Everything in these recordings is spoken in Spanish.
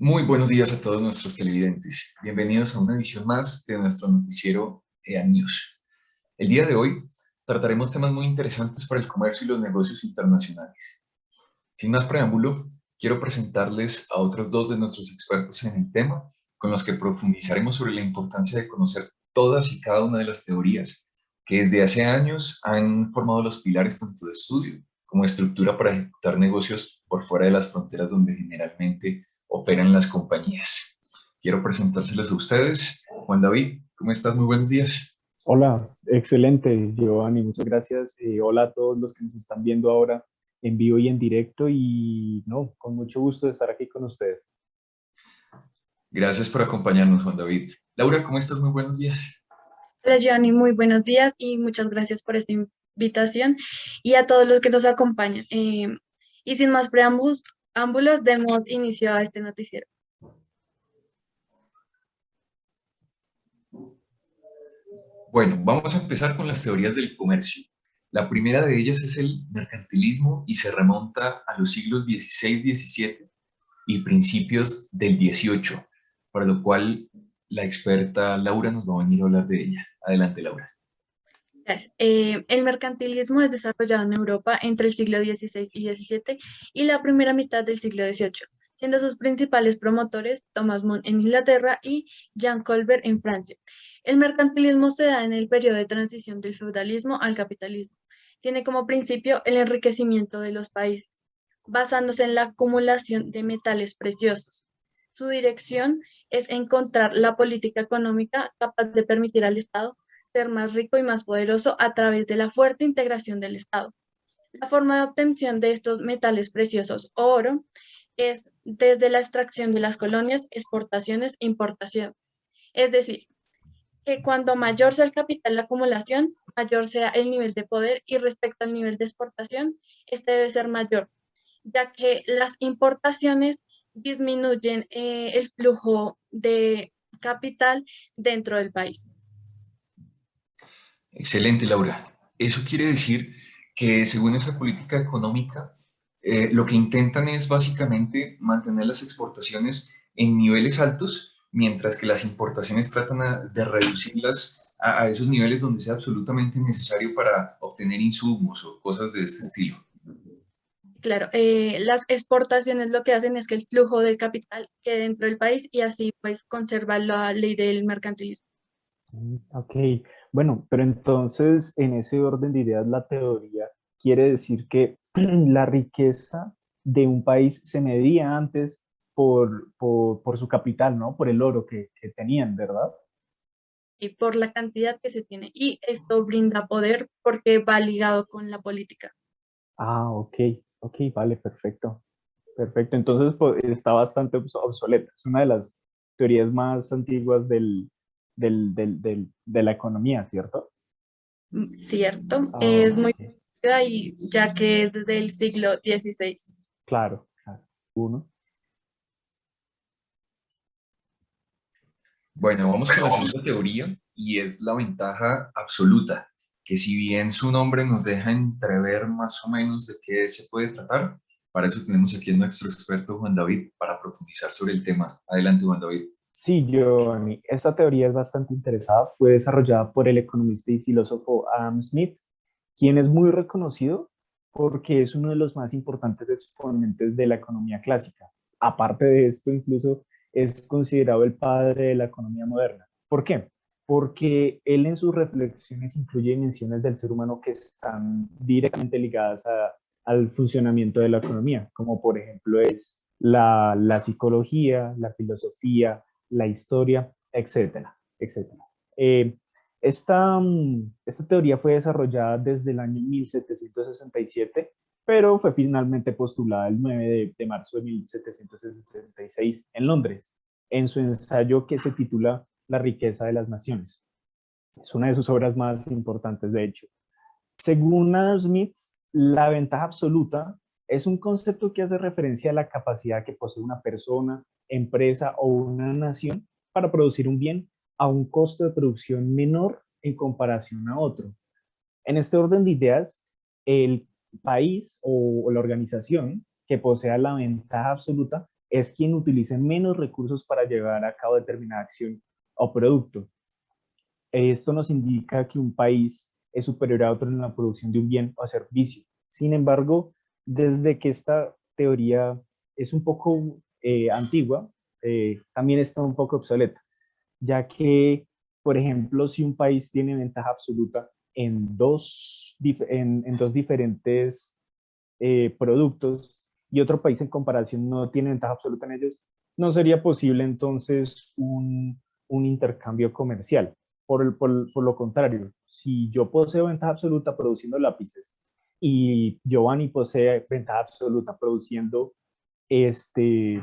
Muy buenos días a todos nuestros televidentes. Bienvenidos a una edición más de nuestro noticiero EAN News. El día de hoy trataremos temas muy interesantes para el comercio y los negocios internacionales. Sin más preámbulo, quiero presentarles a otros dos de nuestros expertos en el tema, con los que profundizaremos sobre la importancia de conocer todas y cada una de las teorías que desde hace años han formado los pilares tanto de estudio como de estructura para ejecutar negocios por fuera de las fronteras donde generalmente operan las compañías. Quiero presentárselos a ustedes. Juan David, ¿cómo estás? Muy buenos días. Hola, excelente, Giovanni, muchas gracias. Hola a todos los que nos están viendo ahora en vivo y en directo y no, con mucho gusto de estar aquí con ustedes. Gracias por acompañarnos, Juan David. Laura, ¿cómo estás? Muy buenos días. Hola Giovanni, muy buenos días y muchas gracias por esta invitación y a todos los que nos acompañan. Y sin más preámbulos, demos inicio a este noticiero. Bueno, vamos a empezar con las teorías del comercio. La primera de ellas es el mercantilismo y se remonta a los siglos XVI, XVII y principios del XVIII, para lo cual la experta Laura nos va a venir a hablar de ella. Adelante, Laura. Gracias. El mercantilismo es desarrollado en Europa entre el siglo XVI y XVII y la primera mitad del siglo XVIII, siendo sus principales promotores Thomas More en Inglaterra y Jean Colbert en Francia. El mercantilismo se da en el periodo de transición del feudalismo al capitalismo. Tiene como principio el enriquecimiento de los países, basándose en la acumulación de metales preciosos. Su dirección es encontrar la política económica capaz de permitir al Estado ser más rico y más poderoso a través de la fuerte integración del Estado. La forma de obtención de estos metales preciosos o oro es desde la extracción de las colonias, exportaciones e importación. Es decir, que cuando mayor sea el capital de acumulación, mayor sea el nivel de poder y respecto al nivel de exportación, este debe ser mayor, ya que las importaciones disminuyen el flujo de capital dentro del país. Excelente, Laura. Eso quiere decir que según esa política económica, lo que intentan es básicamente mantener las exportaciones en niveles altos, mientras que las importaciones tratan de reducirlas a esos niveles donde sea absolutamente necesario para obtener insumos o cosas de este estilo. Claro, las exportaciones lo que hacen es que el flujo del capital quede dentro del país y así pues conserva la ley del mercantilismo. Ok, bueno, pero entonces en ese orden de ideas la teoría quiere decir que la riqueza de un país se medía antes por su capital, ¿no? Por el oro que tenían, ¿verdad? Y por la cantidad que se tiene. Y esto brinda poder porque va ligado con la política. Ah, ok, ok, vale, perfecto. Perfecto, entonces pues, está bastante obsoleta. Es una de las teorías más antiguas de la economía, ¿cierto? ¿Cierto? Ah, Es muy ok, conocida y ya que es desde el siglo XVI. claro, claro. Uno. Bueno, vamos con la segunda teoría y es la ventaja absoluta, que si bien su nombre nos deja entrever más o menos de qué se puede tratar, para eso tenemos aquí a nuestro experto Juan David para profundizar sobre el tema. Adelante, Juan David. Sí, Giovanni, esta teoría es bastante interesada. Fue desarrollada por el economista y filósofo Adam Smith, quien es muy reconocido porque es uno de los más importantes exponentes de la economía clásica. Aparte de esto, incluso es considerado el padre de la economía moderna. ¿Por qué? Porque él en sus reflexiones incluye dimensiones del ser humano que están directamente ligadas al funcionamiento de la economía, como por ejemplo es la psicología, la filosofía, la historia, etcétera, etcétera. Eh, esta teoría fue desarrollada desde el año 1767, pero fue finalmente postulada el 9 de marzo de 1776 en Londres, en su ensayo que se titula La riqueza de las naciones. Es una de sus obras más importantes, de hecho. Según Adam Smith, la ventaja absoluta es un concepto que hace referencia a la capacidad que posee una persona, empresa o una nación para producir un bien a un costo de producción menor en comparación a otro. En este orden de ideas, el país o la organización que posea la ventaja absoluta es quien utilice menos recursos para llevar a cabo determinada acción o producto. Esto nos indica que un país es superior a otro en la producción de un bien o servicio. Sin embargo, desde que esta teoría es un poco antigua, también está un poco obsoleta, ya que, por ejemplo, si un país tiene ventaja absoluta en dos diferentes productos y otro país en comparación no tiene ventaja absoluta en ellos, no sería posible entonces un intercambio comercial. Por lo contrario, si yo poseo ventaja absoluta produciendo lápices y Giovanni posee ventaja absoluta produciendo este,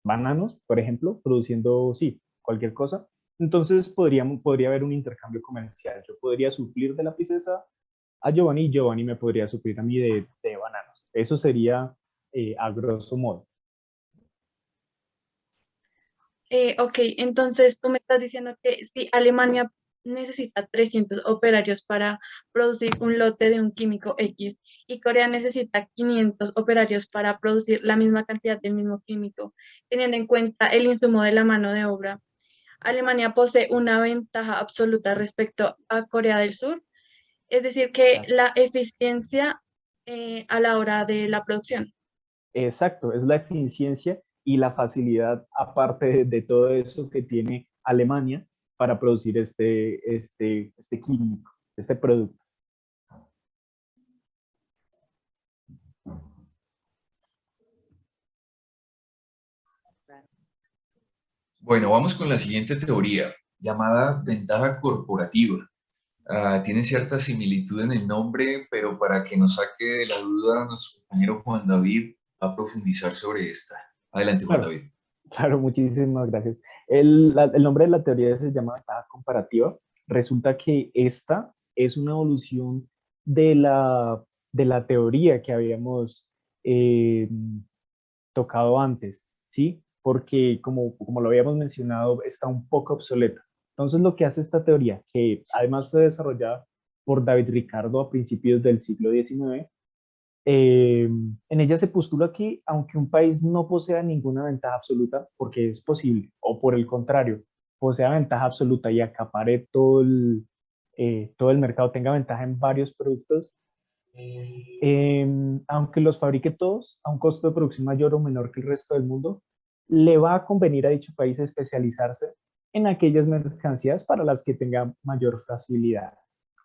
bananos, por ejemplo, produciendo, sí, cualquier cosa, entonces podría haber un intercambio comercial. Yo podría suplir de lápices a Giovanni y Giovanni me podría suplir a mí de bananos. Eso sería a grosso modo. Ok, entonces tú me estás diciendo que si Alemania necesita 300 operarios para producir un lote de un químico X y Corea necesita 500 operarios para producir la misma cantidad del mismo químico, teniendo en cuenta el insumo de la mano de obra, Alemania posee una ventaja absoluta respecto a Corea del Sur, es decir, que Claro. la eficiencia a la hora de la producción. Exacto, es la eficiencia y la facilidad, aparte de todo eso que tiene Alemania para producir este químico, este producto. Bueno, vamos con la siguiente teoría, llamada ventaja corporativa. Tiene cierta similitud en el nombre, pero para que nos saque de la duda, nuestro compañero Juan David va a profundizar sobre esta. Adelante, Juan Claro, David. claro, muchísimas gracias. El nombre de la teoría se llama ventaja comparativa. Resulta que esta es una evolución de de la teoría que habíamos eh, tocado antes, ¿sí? Porque como lo habíamos mencionado, está un poco obsoleta. Entonces, lo que hace esta teoría, que además fue desarrollada por David Ricardo a principios del siglo XIX, en ella se postula que aunque un país no posea ninguna ventaja absoluta, porque es posible, o por el contrario, posea ventaja absoluta y acapare todo el mercado, tenga ventaja en varios productos, aunque los fabrique todos a un costo de producción mayor o menor que el resto del mundo, le va a convenir a dicho país especializarse en aquellas mercancías para las que tenga mayor facilidad,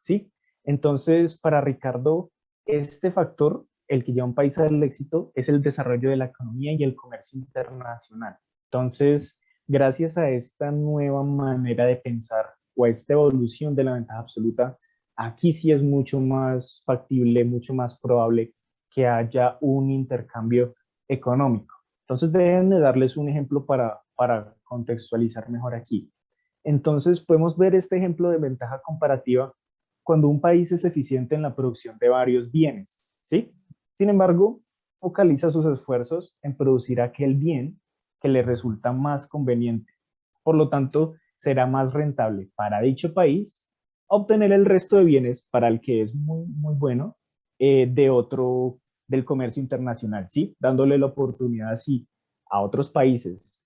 ¿sí? Entonces, para Ricardo, este factor, el que lleva a un país al éxito, es el desarrollo de la economía y el comercio internacional. Entonces, gracias a esta nueva manera de pensar o a esta evolución de la ventaja absoluta, aquí sí es mucho más factible, mucho más probable que haya un intercambio económico. Entonces, deben de darles un ejemplo para contextualizar mejor aquí. Entonces, podemos ver este ejemplo de ventaja comparativa cuando un país es eficiente en la producción de varios bienes, ¿sí? Sin embargo, focaliza sus esfuerzos en producir aquel bien que le resulta más conveniente. Por lo tanto, será más rentable para dicho país obtener el resto de bienes para el que es muy bueno del comercio internacional, ¿sí? Dándole la oportunidad así a otros países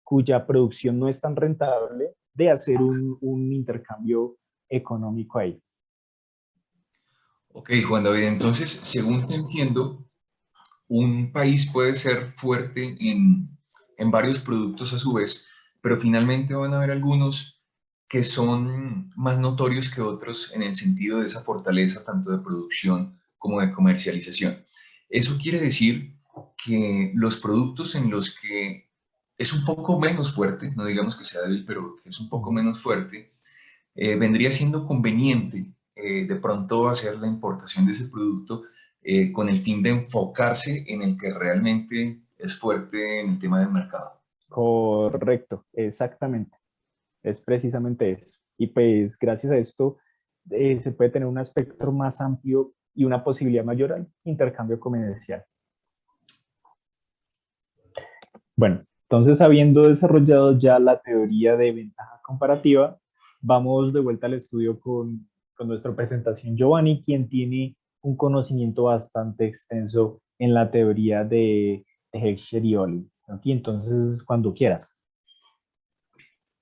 cuya producción no es tan rentable de hacer un intercambio económico ahí. Ok, Juan David, entonces, según te entiendo, un país puede ser fuerte en varios productos a su vez, pero finalmente van a haber algunos que son más notorios que otros en el sentido de esa fortaleza tanto de producción como de comercialización. Eso quiere decir que los productos en los que es un poco menos fuerte, no digamos que sea débil, pero que es un poco menos fuerte, vendría siendo conveniente de pronto hacer la importación de ese producto con el fin de enfocarse en el que realmente es fuerte en el tema del mercado. Correcto, exactamente. Es precisamente eso. Y pues gracias a esto se puede tener un espectro más amplio y una posibilidad mayor al intercambio comercial. Bueno, entonces habiendo desarrollado ya la teoría de ventaja comparativa, vamos de vuelta al estudio con nuestra presentación Giovanni, quien tiene un conocimiento bastante extenso en la teoría de Heckscher y Ohlin. Aquí, entonces, cuando quieras.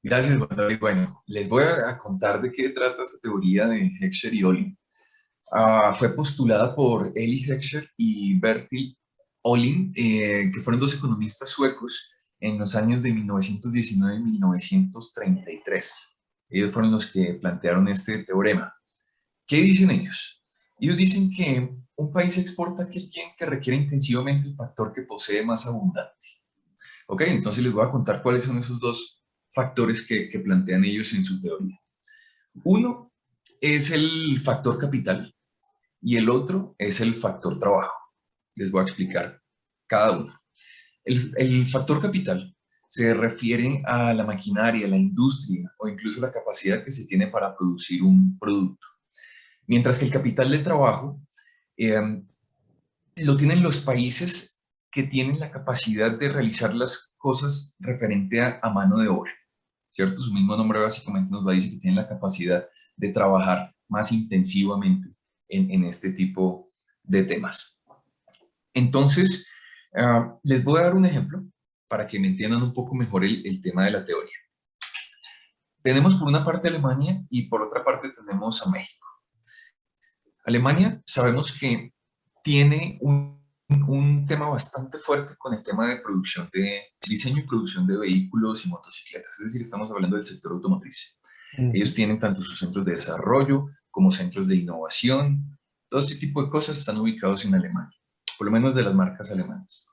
Gracias, Juan David. Bueno, les voy a contar de qué trata esta teoría de Heckscher y Olin. Fue postulada por Eli Heckscher y Bertil Ohlin, que fueron dos economistas suecos en los años de 1919 y 1933. Ellos fueron los que plantearon este teorema. ¿Qué dicen ellos? Ellos dicen que un país exporta aquel bien que requiere intensivamente el factor que posee más abundante. Ok, entonces les voy a contar cuáles son esos dos factores que plantean ellos en su teoría. Uno es el factor capital y el otro es el factor trabajo. Les voy a explicar cada uno. El factor capital se refiere a la maquinaria, la industria o incluso la capacidad que se tiene para producir un producto. Mientras que el capital de trabajo lo tienen los países que tienen la capacidad de realizar las cosas referente a mano de obra, ¿cierto? Su mismo nombre básicamente nos va a decir que tienen la capacidad de trabajar más intensivamente en este tipo de temas. Entonces, les voy a dar un ejemplo para que me entiendan un poco mejor el tema de la teoría. Tenemos por una parte Alemania y por otra parte tenemos a México. Alemania sabemos que tiene un tema bastante fuerte con el tema de producción de diseño y producción de vehículos y motocicletas, es decir, estamos hablando del sector automotriz. Ellos tienen tanto sus centros de desarrollo como centros de innovación, todo este tipo de cosas están ubicados en Alemania, por lo menos de las marcas alemanas.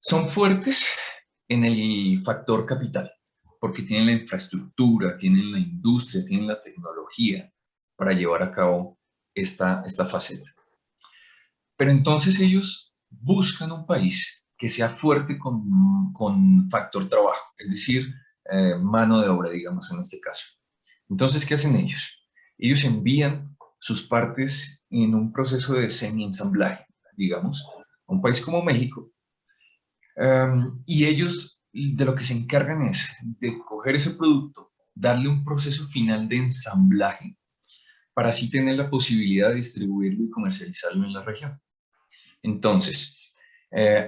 Son fuertes en el factor capital, porque tienen la infraestructura, tienen la industria, tienen la tecnología para llevar a cabo esta faceta. Pero entonces ellos buscan un país que sea fuerte con factor trabajo, es decir, mano de obra, digamos, en este caso. Entonces, ¿qué hacen ellos? Ellos envían sus partes en un proceso de semi-ensamblaje, digamos, a un país como México, y ellos de lo que se encargan es de coger ese producto, darle un proceso final de ensamblaje, para así tener la posibilidad de distribuirlo y comercializarlo en la región. Entonces,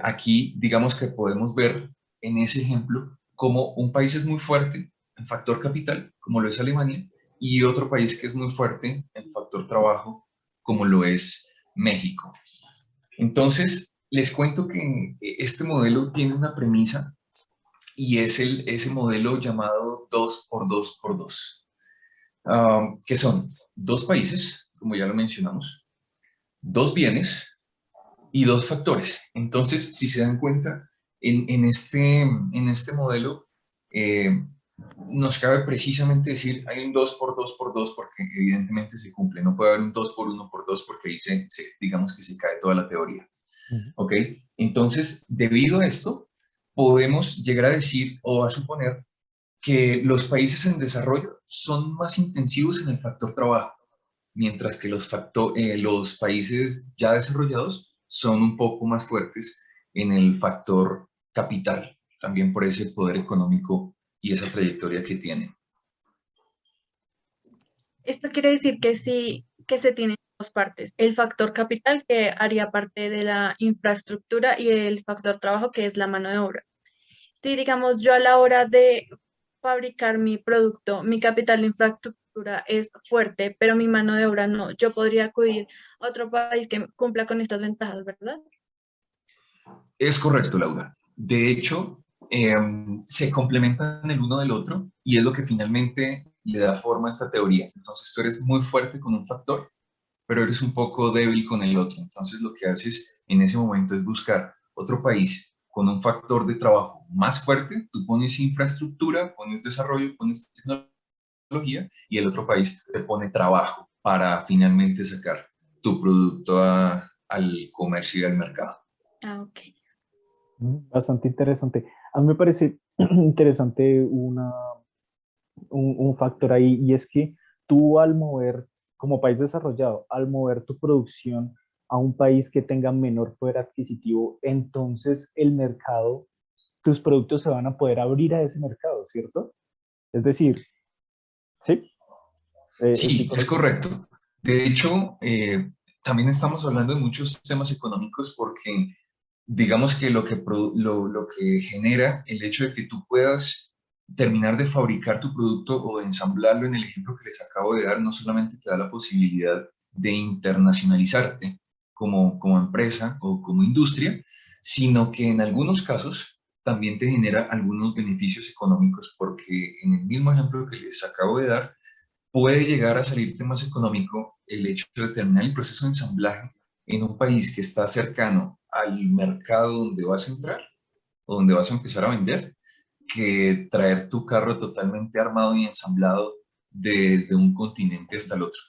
aquí digamos que podemos ver en ese ejemplo cómo un país es muy fuerte en factor capital, como lo es Alemania, y otro país que es muy fuerte en factor trabajo, como lo es México. Entonces, les cuento que este modelo tiene una premisa y es ese modelo llamado 2x2x2, que son dos países, como ya lo mencionamos, dos bienes y dos factores. Entonces, si se dan cuenta, en este modelo nos cabe precisamente decir hay un 2x2x2 porque evidentemente se cumple, no puede haber un 2x1x2 porque ahí digamos que se cae toda la teoría. ¿Ok? Entonces, debido a esto, podemos llegar a decir o a suponer que los países en desarrollo son más intensivos en el factor trabajo, mientras que los países ya desarrollados son un poco más fuertes en el factor capital, también por ese poder económico y esa trayectoria que tienen. Esto quiere decir que sí, que se tienen dos partes, el factor capital que haría parte de la infraestructura y el factor trabajo que es la mano de obra. Si digamos yo a la hora de fabricar mi producto, mi capital de infraestructura es fuerte, pero mi mano de obra no, yo podría acudir a otro país que cumpla con estas ventajas, ¿verdad? Es correcto, Laura. De hecho, se complementan el uno del otro y es lo que finalmente le da forma a esta teoría. Entonces tú eres muy fuerte con un factor, pero eres un poco débil con el otro. Entonces lo que haces en ese momento es buscar otro país con un factor de trabajo más fuerte, tú pones infraestructura, pones desarrollo, pones tecnología y el otro país te pone trabajo para finalmente sacar tu producto al comercio y al mercado. Ah, ok. Bastante interesante. A mí me parece interesante un factor ahí, y es que tú al mover, como país desarrollado, al mover tu producción a un país que tenga menor poder adquisitivo, entonces el mercado, tus productos se van a poder abrir a ese mercado, ¿cierto? Es decir, ¿sí? ¿Estoy Sí, es correcto? correcto. De hecho, también estamos hablando de muchos temas económicos porque digamos que lo que genera el hecho de que tú puedas terminar de fabricar tu producto o de ensamblarlo en el ejemplo que les acabo de dar, no solamente te da la posibilidad de internacionalizarte como empresa o como industria, sino que en algunos casos también te genera algunos beneficios económicos, porque en el mismo ejemplo que les acabo de dar, puede llegar a salirte más económico el hecho de terminar el proceso de ensamblaje en un país que está cercano al mercado donde vas a entrar o donde vas a empezar a vender, que traer tu carro totalmente armado y ensamblado desde un continente hasta el otro.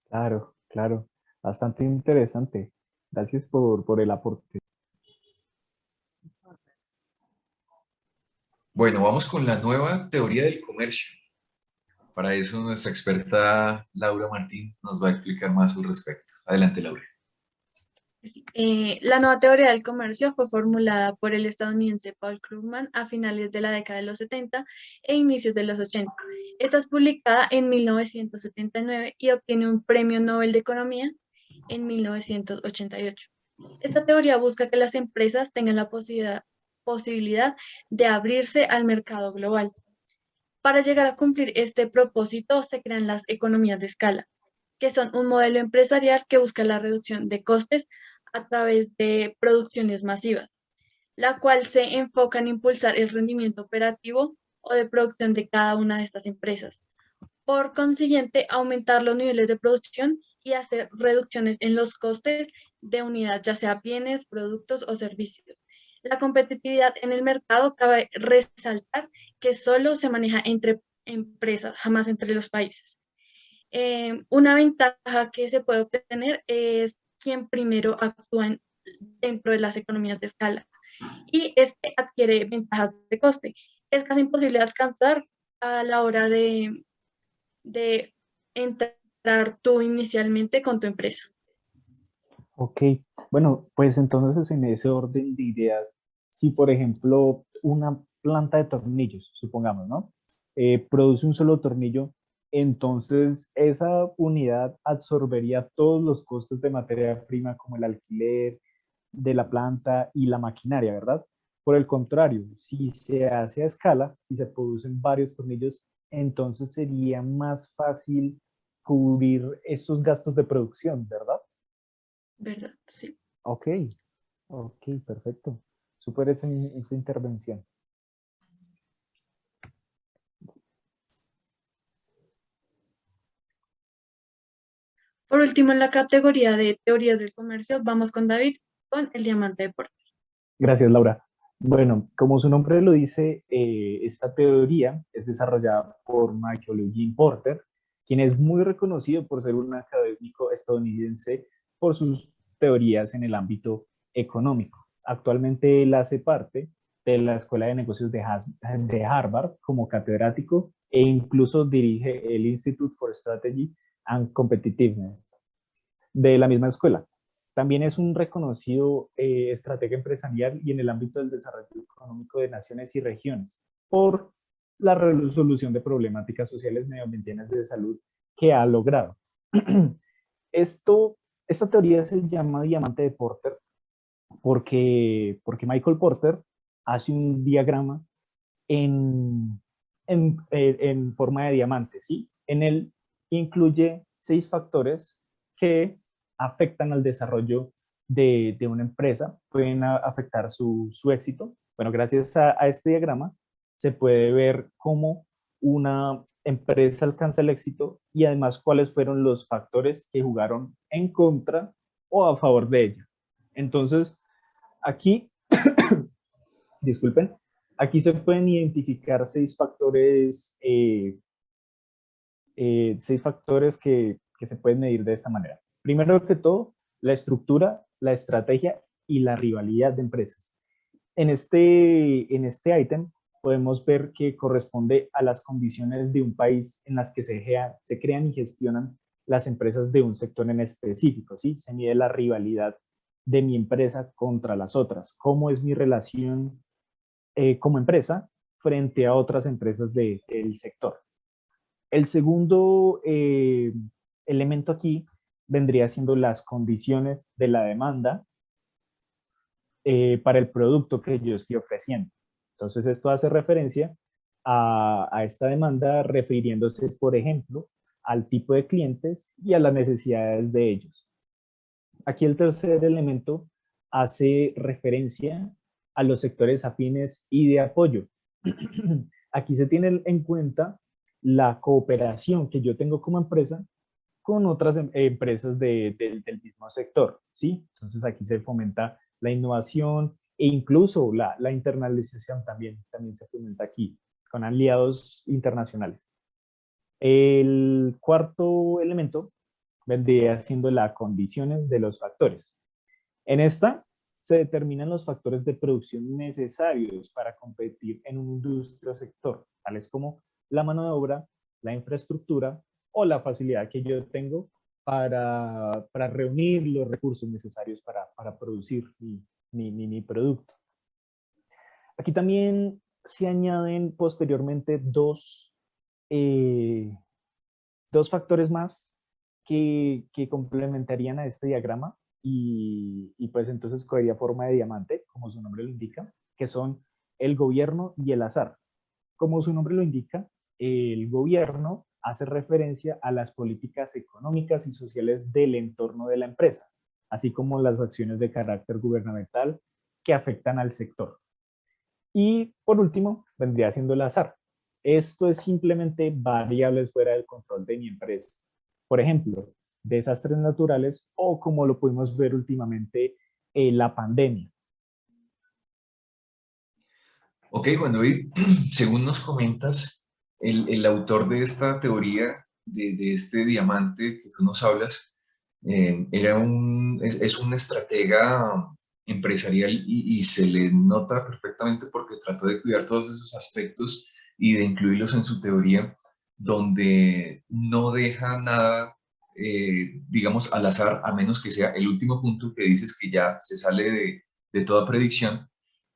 Claro, claro. Bastante interesante. Gracias por el aporte. Bueno, vamos con la nueva teoría del comercio. Para eso nuestra experta Laura Martín nos va a explicar más al respecto. Adelante, Laura. Sí. La nueva teoría del comercio fue formulada por el estadounidense Paul Krugman a finales de la década de los 70 e inicios de los 80. Esta es publicada en 1979 y obtiene un premio Nobel de Economía en 1988. Esta teoría busca que las empresas tengan la posibilidad de abrirse al mercado global. Para llegar a cumplir este propósito se crean las economías de escala, que son un modelo empresarial que busca la reducción de costes a través de producciones masivas, la cual se enfoca en impulsar el rendimiento operativo o de producción de cada una de estas empresas. Por consiguiente, aumentar los niveles de producción y hacer reducciones en los costes de unidad, ya sea bienes, productos o servicios. La competitividad en el mercado cabe resaltar que solo se maneja entre empresas, jamás entre los países. Una ventaja que se puede obtener es quien primero actúa dentro de las economías de escala y este adquiere ventajas de coste. Es casi imposible alcanzar a la hora de entrar tú inicialmente con tu empresa. Ok, bueno, pues entonces en ese orden de ideas, si por ejemplo una planta de tornillos, supongamos, ¿no? Produce un solo tornillo, entonces esa unidad absorbería todos los costos de materia prima como el alquiler de la planta y la maquinaria, ¿verdad? Por el contrario, si se hace a escala, si se producen varios tornillos, entonces sería más fácil cubrir estos gastos de producción, ¿verdad? ¿Verdad? Sí. Ok, ok, perfecto. Súper esa intervención. Por último, en la categoría de teorías del comercio, vamos con David con el diamante de Porter. Gracias, Laura. Bueno, como su nombre lo dice, esta teoría es desarrollada por Michael Eugene Porter, quien es muy reconocido por ser un académico estadounidense por sus teorías en el ámbito económico. Actualmente él hace parte de la Escuela de Negocios de Harvard como catedrático e incluso dirige el Institute for Strategy and Competitiveness de la misma escuela. También es un reconocido estratega empresarial y en el ámbito del desarrollo económico de naciones y regiones por la resolución de problemáticas sociales medioambientales de salud que ha logrado. Esta teoría se llama diamante de Porter porque Michael Porter hace un diagrama en forma de diamante, ¿sí? En él incluye 6 factores que afectan al desarrollo de una empresa, pueden afectar su éxito. Bueno, gracias a este diagrama se puede ver cómo una empresa alcanza el éxito y además cuáles fueron los factores que jugaron en contra o a favor de ella. Entonces, aquí disculpen, aquí se pueden identificar 6 factores que se pueden medir de esta manera. Primero que todo, la estructura, la estrategia y la rivalidad de empresas. En este ítem podemos ver que corresponde a las condiciones de un país en las que se crean y gestionan las empresas de un sector en específico, ¿sí? Se mide la rivalidad de mi empresa contra las otras, cómo es mi relación como empresa frente a otras empresas del sector. El segundo elemento aquí vendría siendo las condiciones de la demanda para el producto que yo estoy ofreciendo. Entonces, esto hace referencia a esta demanda refiriéndose, por ejemplo, al tipo de clientes y a las necesidades de ellos. Aquí el tercer elemento hace referencia a los sectores afines y de apoyo. Aquí se tiene en cuenta la cooperación que yo tengo como empresa con otras empresas del mismo sector, ¿sí? Entonces aquí se fomenta la innovación e incluso la internalización también se fomenta aquí, con aliados internacionales. El cuarto elemento vendría siendo las condiciones de los factores. En esta se determinan los factores de producción necesarios para competir en un industria o sector, tales como la mano de obra, la infraestructura o la facilidad que yo tengo para reunir los recursos necesarios para producir mi producto. Aquí también se añaden posteriormente dos factores más que complementarían a este diagrama y pues entonces cogería forma de diamante, como su nombre lo indica, que son el gobierno y el azar. Como su nombre lo indica, el gobierno hace referencia a las políticas económicas y sociales del entorno de la empresa, así como las acciones de carácter gubernamental que afectan al sector. Y por último, vendría siendo el azar. Esto es simplemente variables fuera del control de mi empresa. Por ejemplo, desastres naturales o como lo pudimos ver últimamente, la pandemia. Ok, Juan David, según nos comentas, el autor de esta teoría, de este diamante que tú nos hablas, es un estratega empresarial y se le nota perfectamente porque trató de cuidar todos esos aspectos y de incluirlos en su teoría, donde no deja nada, digamos, al azar, a menos que sea el último punto que dices que ya se sale de toda predicción,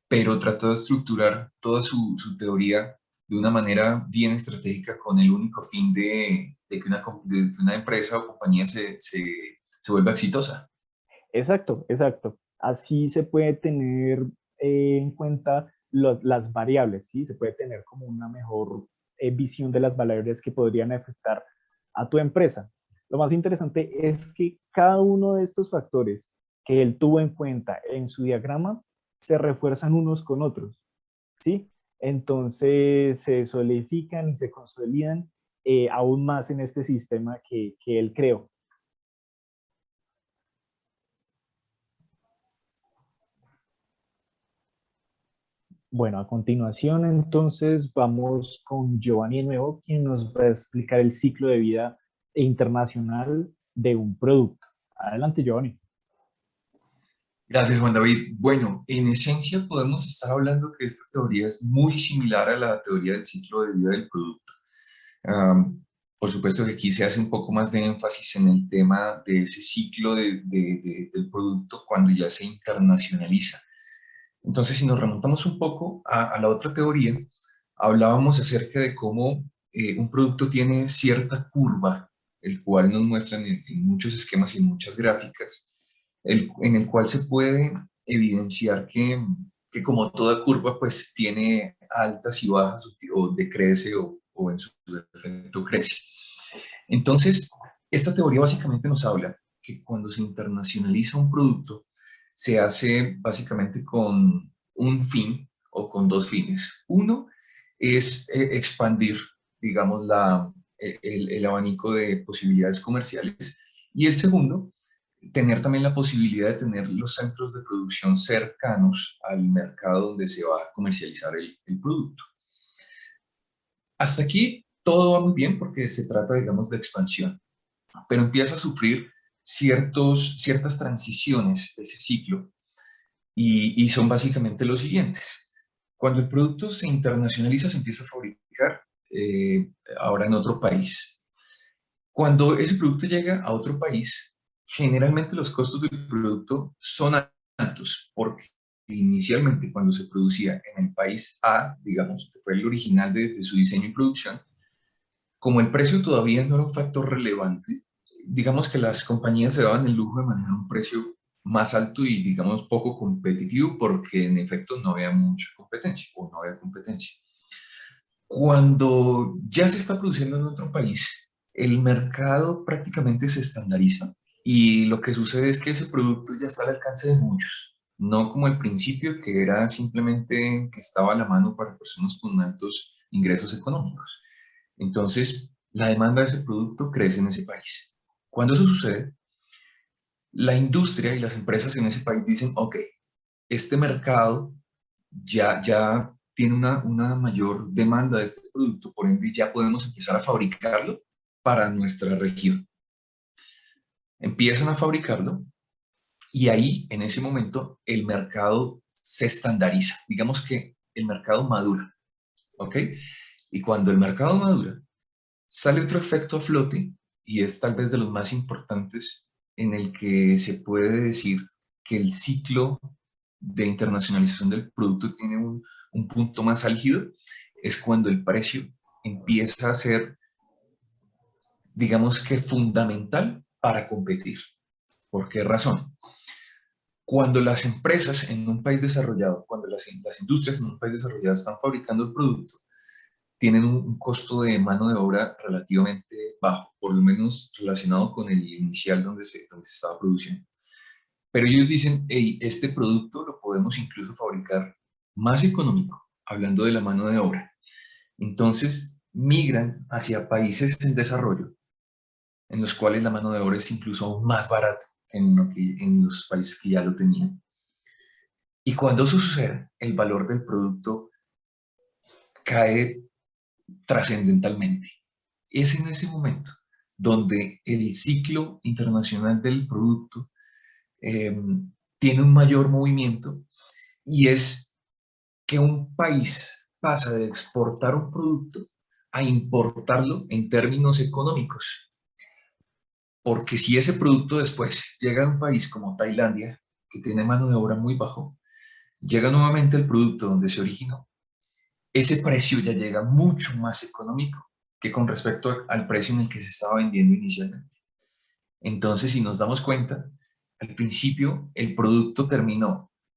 pero trató de estructurar toda su teoría de una manera bien estratégica con el único fin de que una empresa o compañía se vuelva exitosa. Exacto, exacto. Así se puede tener en cuenta las variables, ¿sí? Se puede tener como una mejor visión de las variables que podrían afectar a tu empresa. Lo más interesante es que cada uno de estos factores que él tuvo en cuenta en su diagrama se refuerzan unos con otros, ¿sí? Entonces se solidifican y se consolidan aún más en este sistema que él creó. Bueno, a continuación entonces vamos con Giovanni de nuevo, quien nos va a explicar el ciclo de vida internacional de un producto. Adelante, Giovanni. Gracias, Juan David. Bueno, en esencia podemos estar hablando que esta teoría es muy similar a la teoría del ciclo de vida del producto. Por supuesto que aquí se hace un poco más de énfasis en el tema de ese ciclo del producto cuando ya se internacionaliza. Entonces, si nos remontamos un poco a la otra teoría, hablábamos acerca de cómo un producto tiene cierta curva, el cual nos muestran en muchos esquemas y en muchas gráficas, en el cual se puede evidenciar que como toda curva, pues tiene altas y bajas o decrece o en su defecto crece. Entonces, esta teoría básicamente nos habla que cuando se internacionaliza un producto, se hace básicamente con un fin o con dos fines. Uno es expandir, digamos, el abanico de posibilidades comerciales, y el segundo, tener también la posibilidad de tener los centros de producción cercanos al mercado donde se va a comercializar el producto. Hasta aquí todo va muy bien porque se trata, digamos, de expansión, pero empieza a sufrir ciertas transiciones de ese ciclo y son básicamente los siguientes. Cuando el producto se internacionaliza, se empieza a fabricar ahora en otro país. Cuando ese producto llega a otro país, generalmente los costos del producto son altos porque inicialmente cuando se producía en el país A, digamos, que fue el original de su diseño y producción, como el precio todavía no era un factor relevante, digamos que las compañías se daban el lujo de manejar un precio más alto y, digamos, poco competitivo porque en efecto no había mucha competencia o no había competencia. Cuando ya se está produciendo en otro país, el mercado prácticamente se estandariza y lo que sucede es que ese producto ya está al alcance de muchos, no como al principio que era simplemente que estaba a la mano para personas con altos ingresos económicos. Entonces, la demanda de ese producto crece en ese país. Cuando eso sucede, la industria y las empresas en ese país dicen, ok, este mercado ya tiene una mayor demanda de este producto, por ende ya podemos empezar a fabricarlo para nuestra región. Empiezan a fabricarlo y ahí, en ese momento, el mercado se estandariza. Digamos que el mercado madura, ¿ok? Y cuando el mercado madura, sale otro efecto a flote y es tal vez de los más importantes en el que se puede decir que el ciclo de internacionalización del producto tiene un punto más álgido, es cuando el precio empieza a ser, digamos que fundamental para competir. ¿Por qué razón? Cuando las empresas en un país desarrollado, cuando las industrias en un país desarrollado están fabricando el producto, tienen un costo de mano de obra relativamente bajo, por lo menos relacionado con el inicial donde se estaba produciendo. Pero ellos dicen, hey, este producto lo podemos incluso fabricar más económico, hablando de la mano de obra. Entonces, migran hacia países en desarrollo, en los cuales la mano de obra es incluso aún más barata en los países que ya lo tenían. Y cuando eso sucede, el valor del producto cae trascendentalmente. Es en ese momento donde el ciclo internacional del producto eh, tiene un mayor movimiento y es que un país pasa de exportar un producto a importarlo en términos económicos. Porque si ese producto después llega a un país como Tailandia, que tiene mano de obra muy bajo, llega nuevamente el producto donde se originó, ese precio ya llega mucho más económico que con respecto al precio en el que se estaba vendiendo inicialmente. Entonces, si nos damos cuenta, al principio el producto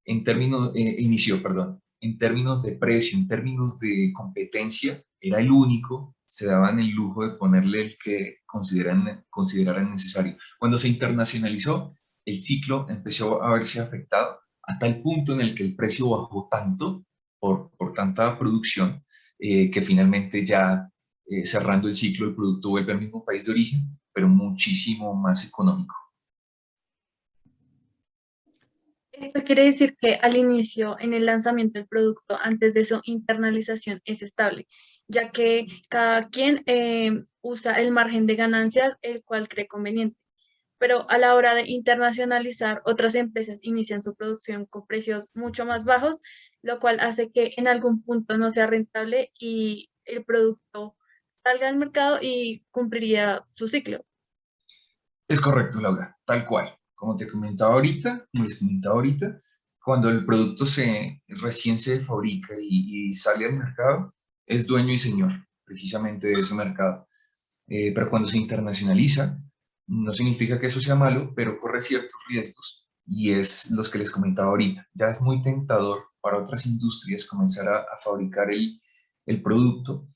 inició, perdón, en términos de precio, en términos de competencia, era el único, se daban el lujo de ponerle el que consideraran necesario. Cuando se internacionalizó, el ciclo empezó a verse afectado a tal punto en el que el precio bajó tanto por tanta producción que finalmente ya cerrando el ciclo el producto vuelve al mismo país de origen, pero muchísimo más económico. Esto quiere decir que al inicio, en el lanzamiento del producto, antes de su internalización, es estable, ya que cada quien usa el margen de ganancias el cual cree conveniente. Pero a la hora de internacionalizar, otras empresas inician su producción con precios mucho más bajos, lo cual hace que en algún punto no sea rentable y el producto salga al mercado y cumpliría su ciclo. Es correcto, Laura, tal cual. Como les comentaba ahorita, cuando el producto recién se fabrica y sale al mercado, es dueño y señor precisamente de ese mercado. Pero cuando se internacionaliza, no significa que eso sea malo, pero corre ciertos riesgos y es los que les comentaba ahorita. Ya es muy tentador para otras industrias comenzar a fabricar el producto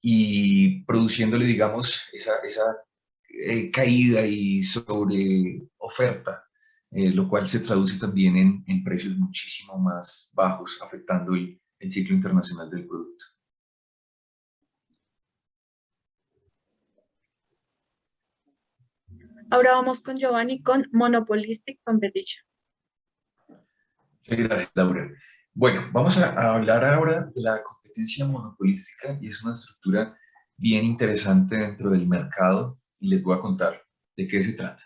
y produciéndole, digamos, esa caída y sobre oferta, lo cual se traduce también en precios muchísimo más bajos, afectando el ciclo internacional del producto. Ahora vamos con Giovanni con Monopolistic Competition. Muchas gracias, Laura. Bueno, vamos a hablar ahora de la competencia monopolística y es una estructura bien interesante dentro del mercado y les voy a contar de qué se trata.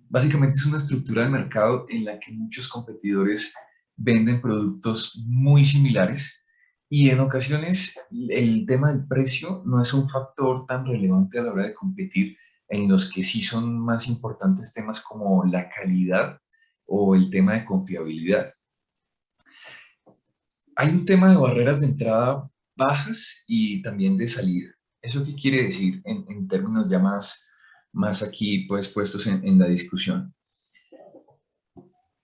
Básicamente es una estructura de mercado en la que muchos competidores venden productos muy similares y en ocasiones el tema del precio no es un factor tan relevante a la hora de competir, en los que sí son más importantes temas como la calidad o el tema de confiabilidad. Hay un tema de barreras de entrada bajas y también de salida. ¿Eso qué quiere decir en términos ya más aquí pues, puestos en la discusión?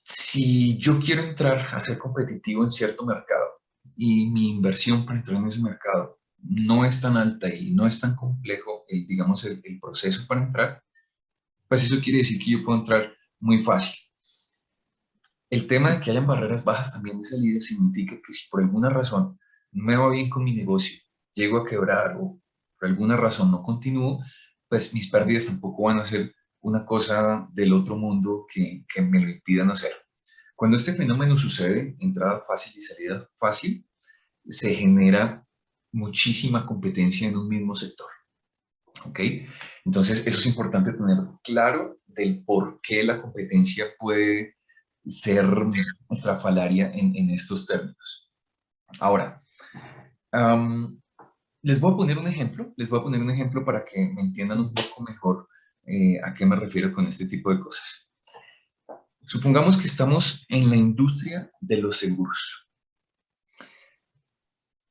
Si yo quiero entrar a ser competitivo en cierto mercado y mi inversión para entrar en ese mercado no es tan alta y no es tan complejo, digamos, el proceso para entrar, pues eso quiere decir que yo puedo entrar muy fácil. El tema de que hayan barreras bajas también de salida significa que si por alguna razón no me va bien con mi negocio, llego a quebrar o por alguna razón no continúo, pues mis pérdidas tampoco van a ser una cosa del otro mundo que me lo impidan hacer. Cuando este fenómeno sucede, entrada fácil y salida fácil, se genera muchísima competencia en un mismo sector. ¿Ok? Entonces, eso es importante tener claro del por qué la competencia puede ser estrafalaria en estos términos. Ahora, um, les voy a poner un ejemplo, para que me entiendan un poco mejor a qué me refiero con este tipo de cosas. Supongamos que estamos en la industria de los seguros.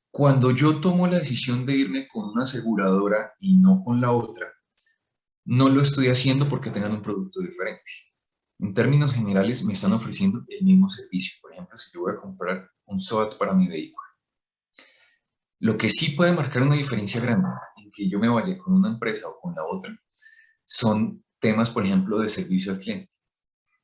Cuando yo tomo la decisión de irme con una aseguradora y no con la otra, no lo estoy haciendo porque tengan un producto diferente. En términos generales, me están ofreciendo el mismo servicio. Por ejemplo, si yo voy a comprar un SOAT para mi vehículo. Lo que sí puede marcar una diferencia grande en que yo me vaya con una empresa o con la otra son temas, por ejemplo, de servicio al cliente.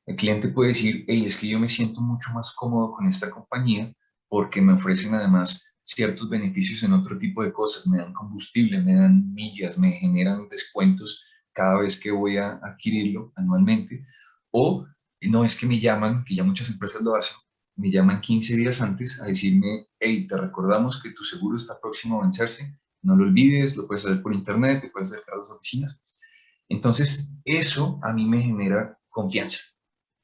El cliente puede decir, hey, es que yo me siento mucho más cómodo con esta compañía porque me ofrecen además ciertos beneficios en otro tipo de cosas, me dan combustible, me dan millas, me generan descuentos cada vez que voy a adquirirlo anualmente. O no es que me llaman, que ya muchas empresas lo hacen, me llaman 15 días antes a decirme, hey, te recordamos que tu seguro está próximo a vencerse, no lo olvides, lo puedes hacer por internet, te puedes acercar a las oficinas. Entonces, eso a mí me genera confianza,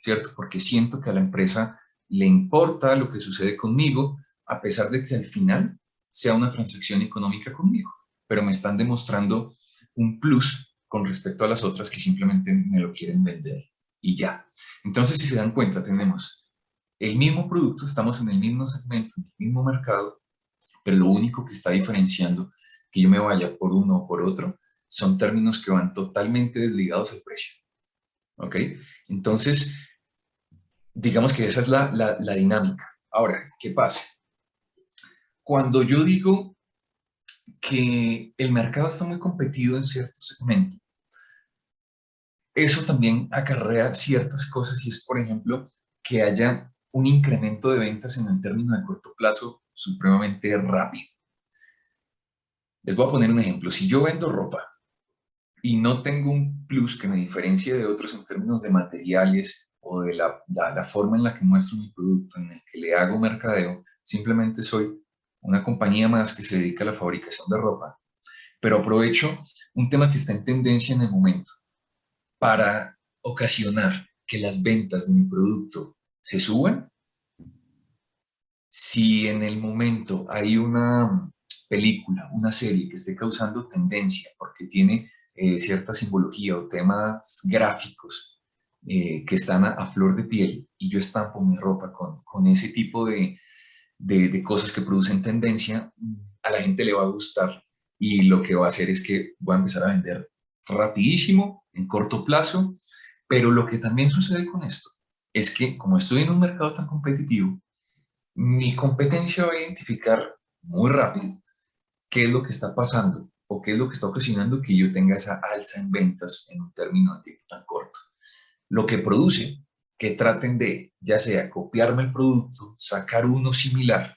¿cierto? Porque siento que a la empresa le importa lo que sucede conmigo, a pesar de que al final sea una transacción económica conmigo, pero me están demostrando un plus con respecto a las otras que simplemente me lo quieren vender y ya. Entonces, si se dan cuenta, tenemos el mismo producto, estamos en el mismo segmento, en el mismo mercado, pero lo único que está diferenciando que yo me vaya por uno o por otro son términos que van totalmente desligados al precio. ¿Ok? Entonces, digamos que esa es la dinámica. Ahora, ¿qué pasa? Cuando yo digo que el mercado está muy competido en cierto segmento, eso también acarrea ciertas cosas y es, por ejemplo, que haya un incremento de ventas en el término de corto plazo supremamente rápido. Les voy a poner un ejemplo. Si yo vendo ropa y no tengo un plus que me diferencie de otros en términos de materiales o de la forma en la que muestro mi producto, en el que le hago mercadeo, simplemente soy una compañía más que se dedica a la fabricación de ropa, pero aprovecho un tema que está en tendencia en el momento para ocasionar que las ventas de mi producto se suban. Si en el momento hay una película, una serie que esté causando tendencia porque tiene cierta simbología o temas gráficos que están a flor de piel y yo estampo mi ropa con ese tipo de cosas que producen tendencia, a la gente le va a gustar y lo que va a hacer es que voy a empezar a vender rapidísimo, en corto plazo, pero lo que también sucede con esto es que como estoy en un mercado tan competitivo, mi competencia va a identificar muy rápido qué es lo que está pasando o qué es lo que está ocasionando que yo tenga esa alza en ventas en un término de tiempo tan corto. Lo que produce que traten de, ya sea copiarme el producto, sacar uno similar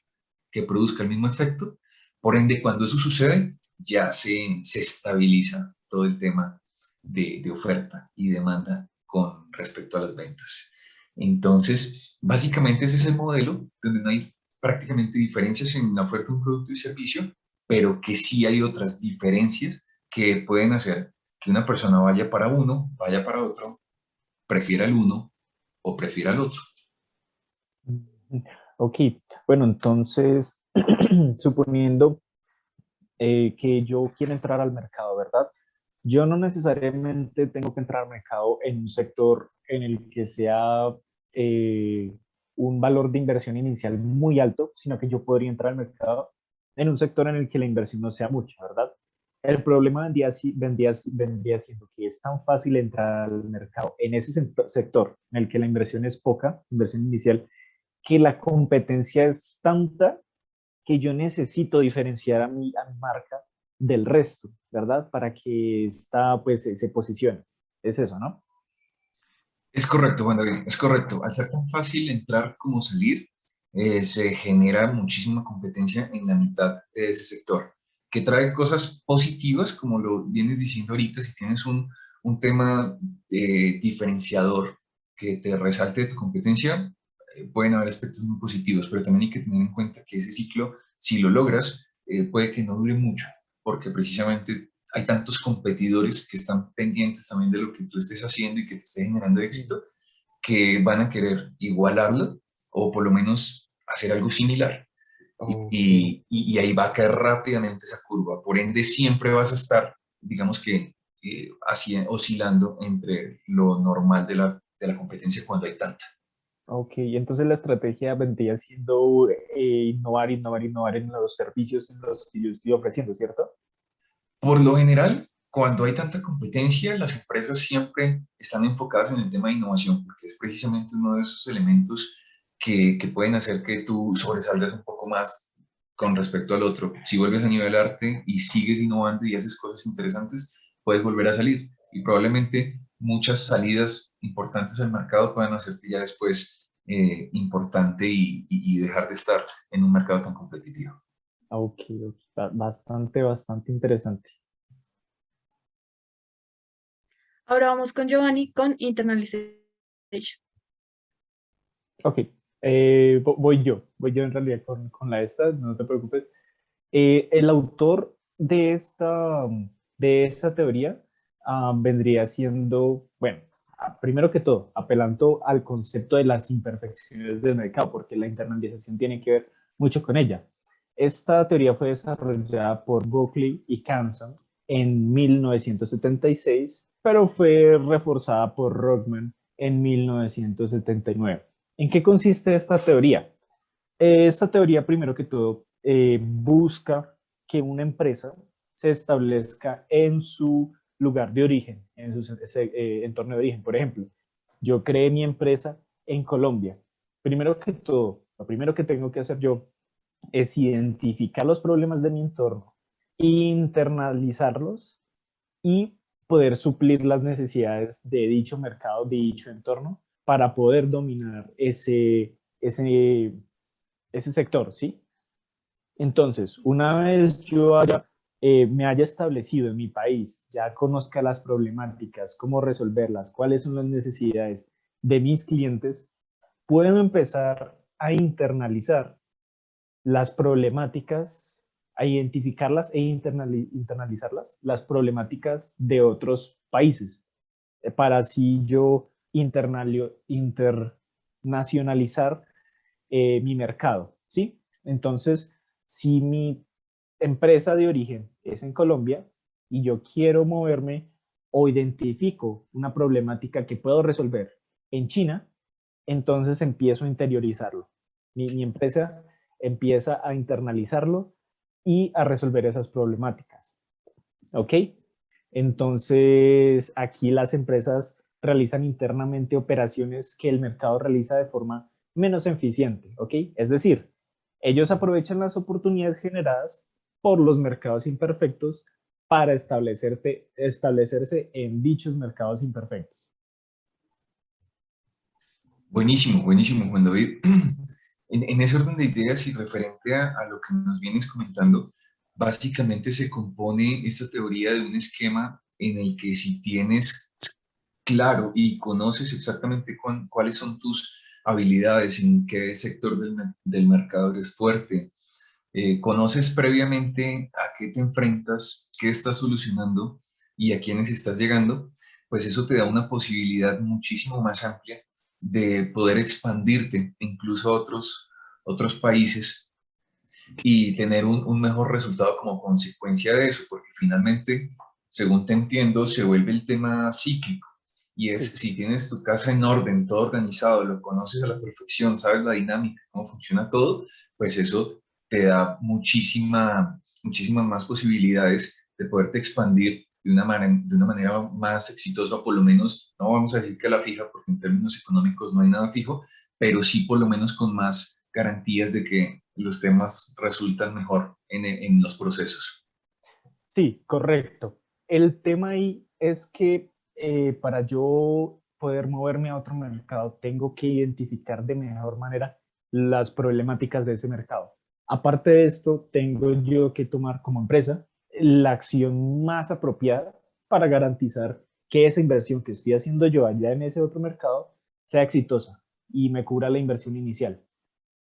que produzca el mismo efecto. Por ende, cuando eso sucede, ya se estabiliza todo el tema de oferta y demanda con respecto a las ventas. Entonces, básicamente ese es el modelo donde no hay prácticamente diferencias en la oferta de un producto y servicio, pero que sí hay otras diferencias que pueden hacer que una persona vaya para uno, vaya para otro, prefiera el uno o prefiera el otro. Ok, bueno, entonces, suponiendo que yo quiero entrar al mercado, ¿verdad? Yo no necesariamente tengo que entrar al mercado en un sector en el que sea eh, un valor de inversión inicial muy alto, sino que yo podría entrar al mercado en un sector en el que la inversión no sea mucha, ¿verdad? El problema vendría siendo que es tan fácil entrar al mercado en ese sector en el que la inversión es poca, inversión inicial, que la competencia es tanta que yo necesito diferenciar a mi marca del resto, ¿verdad? Para que esta, pues, se posicione. Es eso, ¿no? Es correcto, Juan David, es correcto. Al ser tan fácil entrar como salir, se genera muchísima competencia en la mitad de ese sector, que trae cosas positivas, como lo vienes diciendo ahorita, si tienes un tema diferenciador que te resalte de tu competencia, pueden haber aspectos muy positivos, pero también hay que tener en cuenta que ese ciclo, si lo logras, puede que no dure mucho, porque precisamente hay tantos competidores que están pendientes también de lo que tú estés haciendo y que te esté generando Mm. éxito, que van a querer igualarlo o por lo menos hacer algo similar. Ok, Y ahí va a caer rápidamente esa curva. Por ende, siempre vas a estar, digamos que, así oscilando entre lo normal de la competencia cuando hay tanta. ok. Entonces la estrategia vendría siendo innovar, innovar, innovar en los servicios en los que yo estoy ofreciendo, ¿cierto? Por lo general, cuando hay tanta competencia, las empresas siempre están enfocadas en el tema de innovación, porque es precisamente uno de esos elementos que pueden hacer que tú sobresalgas un poco más con respecto al otro. Si vuelves a nivelarte y sigues innovando y haces cosas interesantes, puedes volver a salir. Y probablemente muchas salidas importantes al mercado puedan hacerte ya después importante y dejar de estar en un mercado tan competitivo. Ok, ok. Bastante, bastante interesante. Ahora vamos con Giovanni con internalization. Ok, voy yo en realidad con la esta, no te preocupes. El autor de esta teoría vendría siendo, bueno, primero que todo, apelando al concepto de las imperfecciones del mercado, porque la internalización tiene que ver mucho con ella. Esta teoría fue desarrollada por Buckley y Canson en 1976, pero fue reforzada por Rockman en 1979. ¿En qué consiste esta teoría? Esta teoría, primero que todo, busca que una empresa se establezca en su lugar de origen, en su entorno de origen. Por ejemplo, yo creé mi empresa en Colombia. Primero que todo, lo primero que tengo que hacer yo es identificar los problemas de mi entorno, internalizarlos y poder suplir las necesidades de dicho mercado, de dicho entorno, para poder dominar ese sector, ¿sí? Entonces, una vez me haya establecido en mi país, ya conozca las problemáticas, cómo resolverlas, cuáles son las necesidades de mis clientes, puedo empezar a internalizar las problemáticas, a identificarlas e internalizarlas, las problemáticas de otros países, para así yo internacionalizar mi mercado, ¿sí? Entonces, si mi empresa de origen es en Colombia y yo quiero moverme o identifico una problemática que puedo resolver en China, entonces empiezo a interiorizarlo. Mi empresa empieza a internalizarlo y a resolver esas problemáticas. ¿Ok? Entonces, aquí las empresas realizan internamente operaciones que el mercado realiza de forma menos eficiente. ¿Ok? Es decir, ellos aprovechan las oportunidades generadas por los mercados imperfectos para establecerse en dichos mercados imperfectos. Buenísimo, buenísimo, Juan David. En ese orden de ideas y referente a lo que nos vienes comentando, básicamente se compone esta teoría de un esquema en el que si tienes claro y conoces exactamente cuáles son tus habilidades, en qué sector del mercado eres fuerte, conoces previamente a qué te enfrentas, qué estás solucionando y a quiénes estás llegando, pues eso te da una posibilidad muchísimo más amplia de poder expandirte incluso a otros países y tener un mejor resultado como consecuencia de eso, porque finalmente, según te entiendo, se vuelve el tema cíclico. Y es, Sí. si tienes tu casa en orden, todo organizado, lo conoces a la perfección, sabes la dinámica, cómo funciona todo, pues eso te da muchísimas más posibilidades de poderte expandir de una manera más exitosa, o por lo menos, no vamos a decir que a la fija, porque en términos económicos no hay nada fijo, pero sí por lo menos con más garantías de que los temas resultan mejor en los procesos. Sí, correcto. El tema ahí es que para yo poder moverme a otro mercado, tengo que identificar de mejor manera las problemáticas de ese mercado. Aparte de esto, tengo yo que tomar como empresa la acción más apropiada para garantizar que esa inversión que estoy haciendo yo allá en ese otro mercado sea exitosa y me cubra la inversión inicial.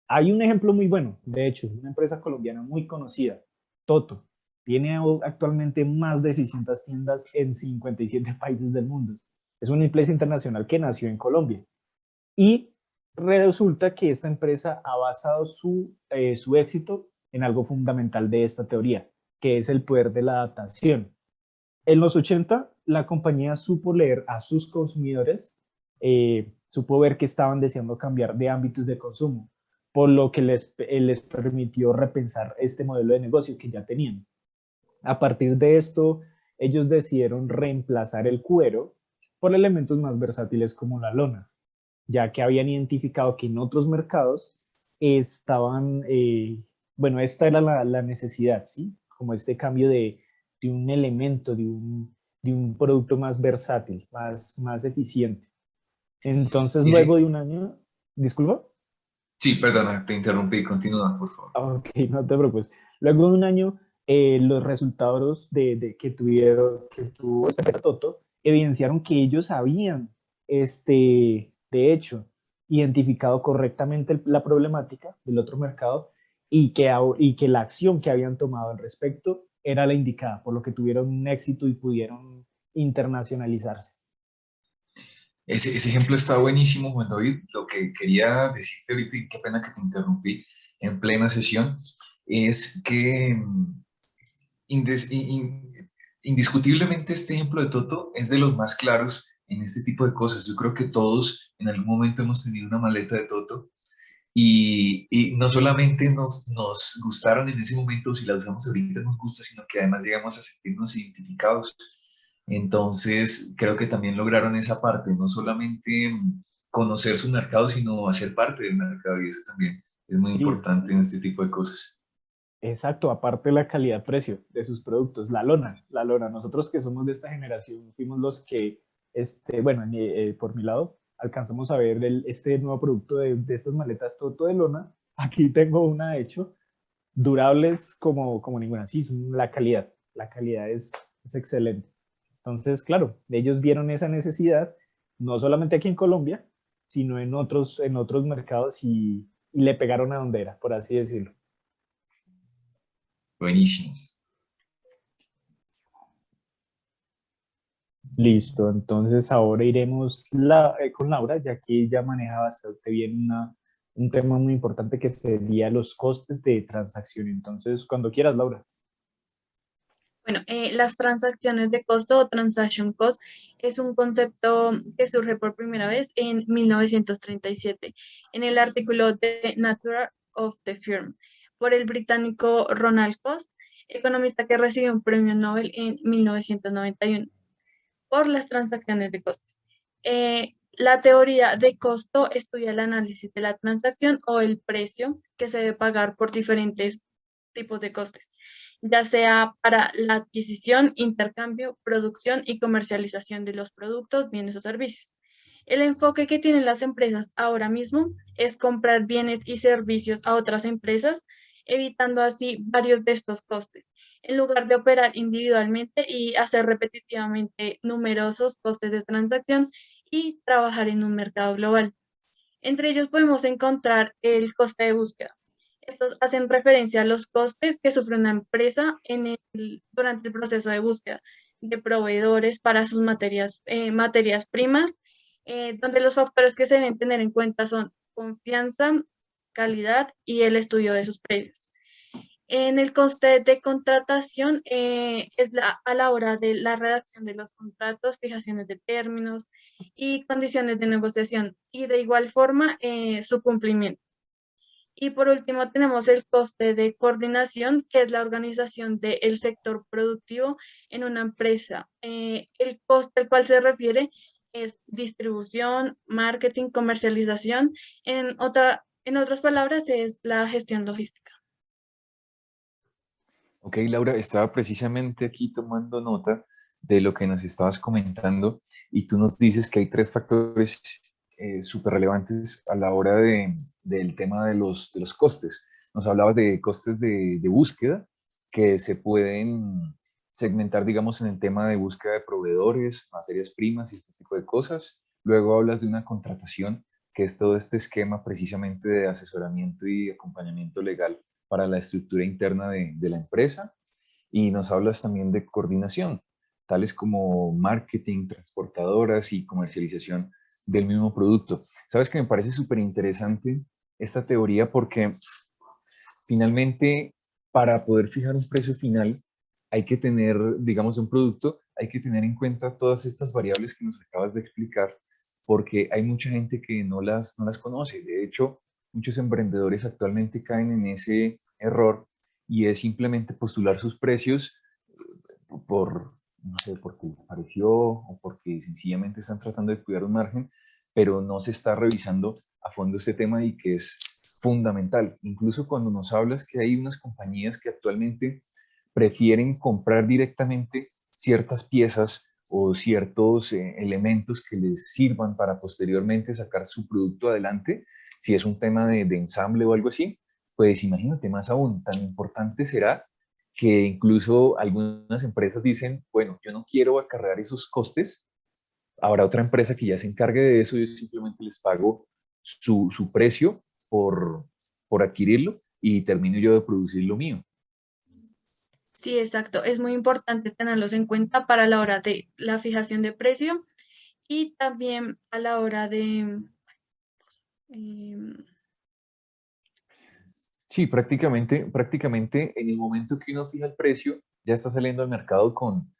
Hay un ejemplo muy bueno, de hecho, una empresa colombiana muy conocida, Toto. Tiene actualmente más de 600 tiendas en 57 países del mundo. Es una empresa internacional que nació en Colombia. Y resulta que esta empresa ha basado su éxito en algo fundamental de esta teoría, que es el poder de la adaptación. En los 80, la compañía supo leer a sus consumidores, supo ver que estaban deseando cambiar de ámbitos de consumo, por lo que les permitió repensar este modelo de negocio que ya tenían. A partir de esto, ellos decidieron reemplazar el cuero por elementos más versátiles como la lona, ya que habían identificado que en otros mercados estaban, bueno, esta era la necesidad, ¿sí? Como este cambio de un elemento, de un producto más versátil, más eficiente. Entonces, Y luego sí, de un año, disculpa. sí, perdona, te interrumpí, continúa, por favor. Ok, no te preocupes. Luego de un año, los resultados que tuvo esta empresa Toto evidenciaron que ellos habían, de hecho, identificado correctamente la problemática del otro mercado y que la acción que habían tomado al respecto era la indicada, por lo que tuvieron un éxito y pudieron internacionalizarse. Ese ejemplo está buenísimo, Juan David. Lo que quería decirte ahorita, y qué pena que te interrumpí en plena sesión, es que indes- in- in- indiscutiblemente este ejemplo de Toto es de los más claros en este tipo de cosas. Yo creo que todos en algún momento hemos tenido una maleta de Toto y no solamente nos gustaron en ese momento, si la usamos ahorita nos gusta, sino que además llegamos a sentirnos identificados. Entonces, creo que también lograron esa parte, no solamente conocer su mercado, sino hacer parte del mercado y eso también es muy Sí, importante en este tipo de cosas. exacto, aparte de la calidad-precio de sus productos, la lona. Nosotros que somos de esta generación fuimos los que, bueno, por mi lado, alcanzamos a ver este nuevo producto de estas maletas Toto de lona. Aquí tengo una, de hecho, durables como ninguna. Sí, la calidad es excelente. Entonces, claro, ellos vieron esa necesidad, no solamente aquí en Colombia, sino en otros mercados y le pegaron a donde era, por así decirlo. Buenísimo. Listo, entonces ahora iremos con Laura, ya que ella maneja bastante bien un tema muy importante que sería los costes de transacción. Entonces, cuando quieras, Laura. Bueno, las transacciones de costo o transaction cost es un concepto que surge por primera vez en 1937 en el artículo The Nature of the Firm por el británico Ronald Coase, economista que recibió un premio Nobel en 1991 por las transacciones de costos. La teoría de costo estudia el análisis de la transacción o el precio que se debe pagar por diferentes tipos de costes, ya sea para la adquisición, intercambio, producción y comercialización de los productos, bienes o servicios. El enfoque que tienen las empresas ahora mismo es comprar bienes y servicios a otras empresas, evitando así varios de estos costes, en lugar de operar individualmente y hacer repetitivamente numerosos costes de transacción y trabajar en un mercado global. Entre ellos podemos encontrar el coste de búsqueda. Estos hacen referencia a los costes que sufre una empresa durante el proceso de búsqueda de proveedores para sus materias primas, donde los factores que se deben tener en cuenta son confianza, calidad y el estudio de sus precios. En el coste de contratación a la hora de la redacción de los contratos, fijaciones de términos y condiciones de negociación y de igual forma su cumplimiento. Y por último tenemos el coste de coordinación, que es la organización del sector productivo en una empresa. El coste al cual se refiere es distribución, marketing, comercialización. En otras palabras, es la gestión logística. Ok, Laura, estaba precisamente aquí tomando nota de lo que nos estabas comentando y tú nos dices que hay tres factores súper relevantes a la hora del tema de los costes. Nos hablabas de costes de búsqueda que se pueden segmentar, digamos, en el tema de búsqueda de proveedores, materias primas y este tipo de cosas. Luego hablas de una contratación, que es todo este esquema precisamente de asesoramiento y acompañamiento legal para la estructura interna de la empresa y nos hablas también de coordinación, tales como marketing, transportadoras y comercialización del mismo producto. Sabes que me parece súper interesante esta teoría porque finalmente para poder fijar un precio final hay que tener, digamos, de un producto, hay que tener en cuenta todas estas variables que nos acabas de explicar porque hay mucha gente que no las conoce. De hecho, muchos emprendedores actualmente caen en ese error y es simplemente postular sus precios por, no sé, porque les pareció o porque sencillamente están tratando de cuidar un margen, pero no se está revisando a fondo este tema y que es fundamental. Incluso cuando nos hablas que hay unas compañías que actualmente prefieren comprar directamente ciertas piezas o ciertos elementos que les sirvan para posteriormente sacar su producto adelante, si es un tema de ensamble o algo así, pues imagínate más aún, tan importante será que incluso algunas empresas dicen, bueno, yo no quiero acarrear esos costes, habrá otra empresa que ya se encargue de eso, yo simplemente les pago su precio por adquirirlo y termino yo de producir lo mío. Sí, exacto. Es muy importante tenerlos en cuenta para la hora de la fijación de precio y también a la hora de... em, Sí, prácticamente en el momento que uno fija el precio, ya está saliendo al mercado con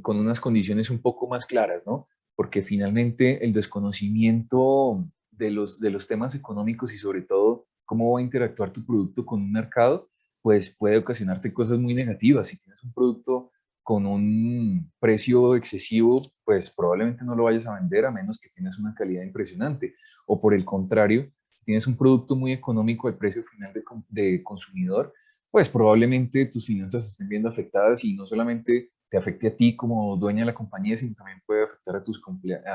unas condiciones un poco más claras, ¿no? Porque finalmente el desconocimiento de los temas económicos y sobre todo cómo va a interactuar tu producto con un mercado, pues puede ocasionarte cosas muy negativas. Si tienes un producto con un precio excesivo, pues probablemente no lo vayas a vender a menos que tengas una calidad impresionante. O por el contrario, si tienes un producto muy económico al precio final de consumidor, pues probablemente tus finanzas se estén viendo afectadas y no solamente te afecte a ti como dueña de la compañía, sino también puede afectar a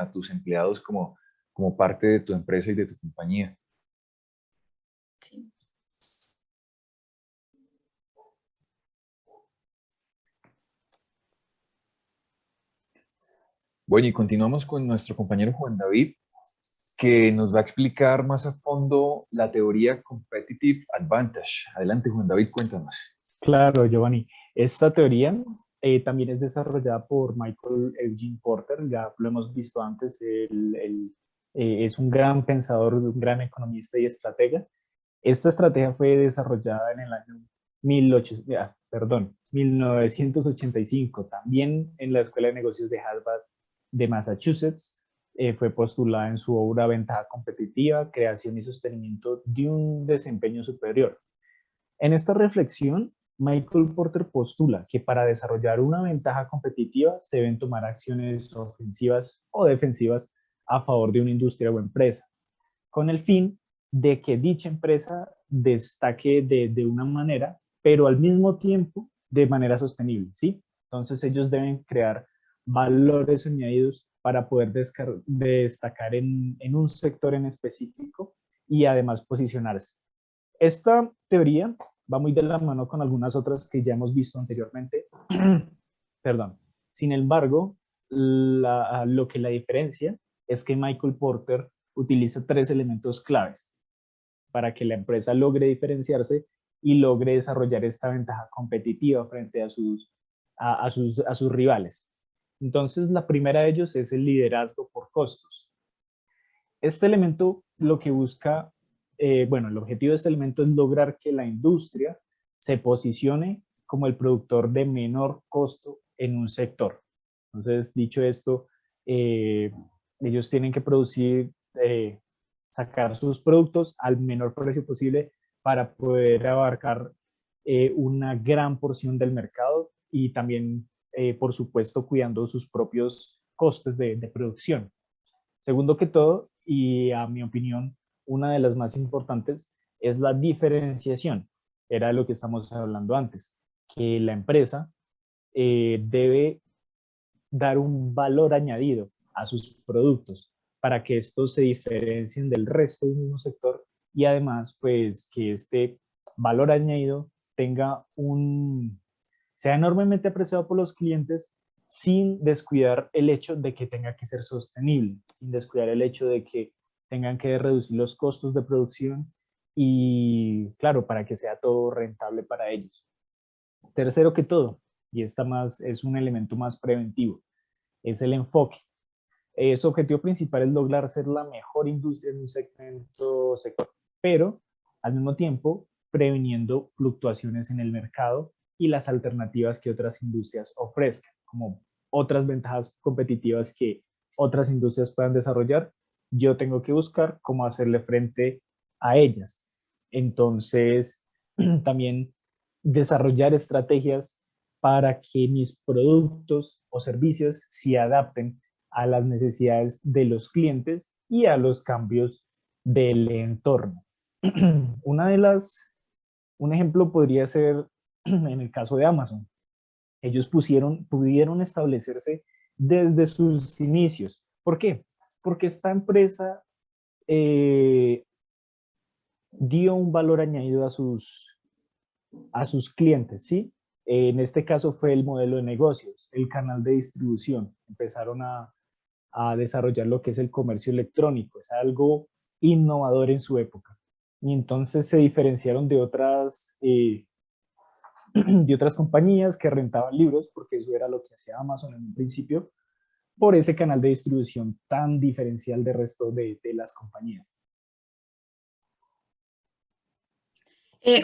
a tus empleados como, como parte de tu empresa y de tu compañía. sí. Bueno, y continuamos con nuestro compañero Juan David, que nos va a explicar más a fondo la teoría Competitive Advantage. Adelante, Juan David, cuéntanos. Claro, Giovanni. Esta teoría también es desarrollada por Michael Eugene Porter, ya lo hemos visto antes, es un gran pensador, un gran economista y estratega. Esta estrategia fue desarrollada en el año 1985, también en la Escuela de Negocios de Harvard de Massachusetts. Fue postulada en su obra Ventaja competitiva, creación y sostenimiento de un desempeño superior. En esta reflexión, Michael Porter postula que para desarrollar una ventaja competitiva se deben tomar acciones ofensivas o defensivas a favor de una industria o empresa, con el fin de que dicha empresa destaque de una manera, pero al mismo tiempo de manera sostenible, ¿sí? Entonces ellos deben crear valores añadidos para poder destacar en un sector en específico y además posicionarse. Esta teoría va muy de la mano con algunas otras que ya hemos visto anteriormente. Perdón. Sin embargo, lo que la diferencia es que Michael Porter utiliza tres elementos claves para que la empresa logre diferenciarse y logre desarrollar esta ventaja competitiva frente a sus rivales. Entonces, la primera de ellos es el liderazgo por costos. Este elemento lo que busca, bueno, el objetivo de este elemento es lograr que la industria se posicione como el productor de menor costo en un sector. Entonces, dicho esto, ellos tienen que producir sacar sus productos al menor precio posible para poder abarcar una gran porción del mercado y también, por supuesto, cuidando sus propios costes de producción. Segundo que todo, y a mi opinión, una de las más importantes es la diferenciación. Era de lo que estamos hablando antes, que la empresa debe dar un valor añadido a sus productos para que estos se diferencien del resto del mismo sector y además pues que este valor añadido tenga sea enormemente apreciado por los clientes sin descuidar el hecho de que tenga que ser sostenible, sin descuidar el hecho de que tengan que reducir los costos de producción y claro, para que sea todo rentable para ellos. Tercero que todo, y esta más es un elemento más preventivo, es el enfoque. Su objetivo principal es lograr ser la mejor industria en un sector, pero al mismo tiempo previniendo fluctuaciones en el mercado y las alternativas que otras industrias ofrezcan, como otras ventajas competitivas que otras industrias puedan desarrollar, yo tengo que buscar cómo hacerle frente a ellas. Entonces, también desarrollar estrategias para que mis productos o servicios se adapten a las necesidades de los clientes y a los cambios del entorno. Una de las, un ejemplo podría ser en el caso de Amazon. Ellos pudieron establecerse desde sus inicios. ¿Por qué? Porque esta empresa eh, dio un valor añadido a sus clientes, ¿sí? En este caso fue el modelo de negocios, el canal de distribución. Empezaron a desarrollar lo que es el comercio electrónico. Es algo innovador en su época. Y entonces se diferenciaron de otras compañías que rentaban libros, porque eso era lo que hacía Amazon en un principio, por ese canal de distribución tan diferencial del resto de las compañías.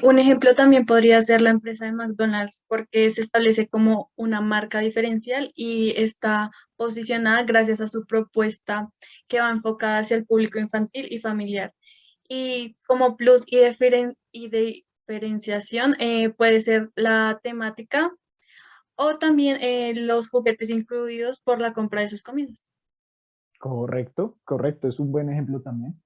Un ejemplo también podría ser la empresa de McDonald's, porque se establece como una marca diferencial y está posicionada gracias a su propuesta que va enfocada hacia el público infantil y familiar. Y como plus y diferenciación puede ser la temática o también los juguetes incluidos por la compra de sus comidas. Correcto, correcto, es un buen ejemplo también.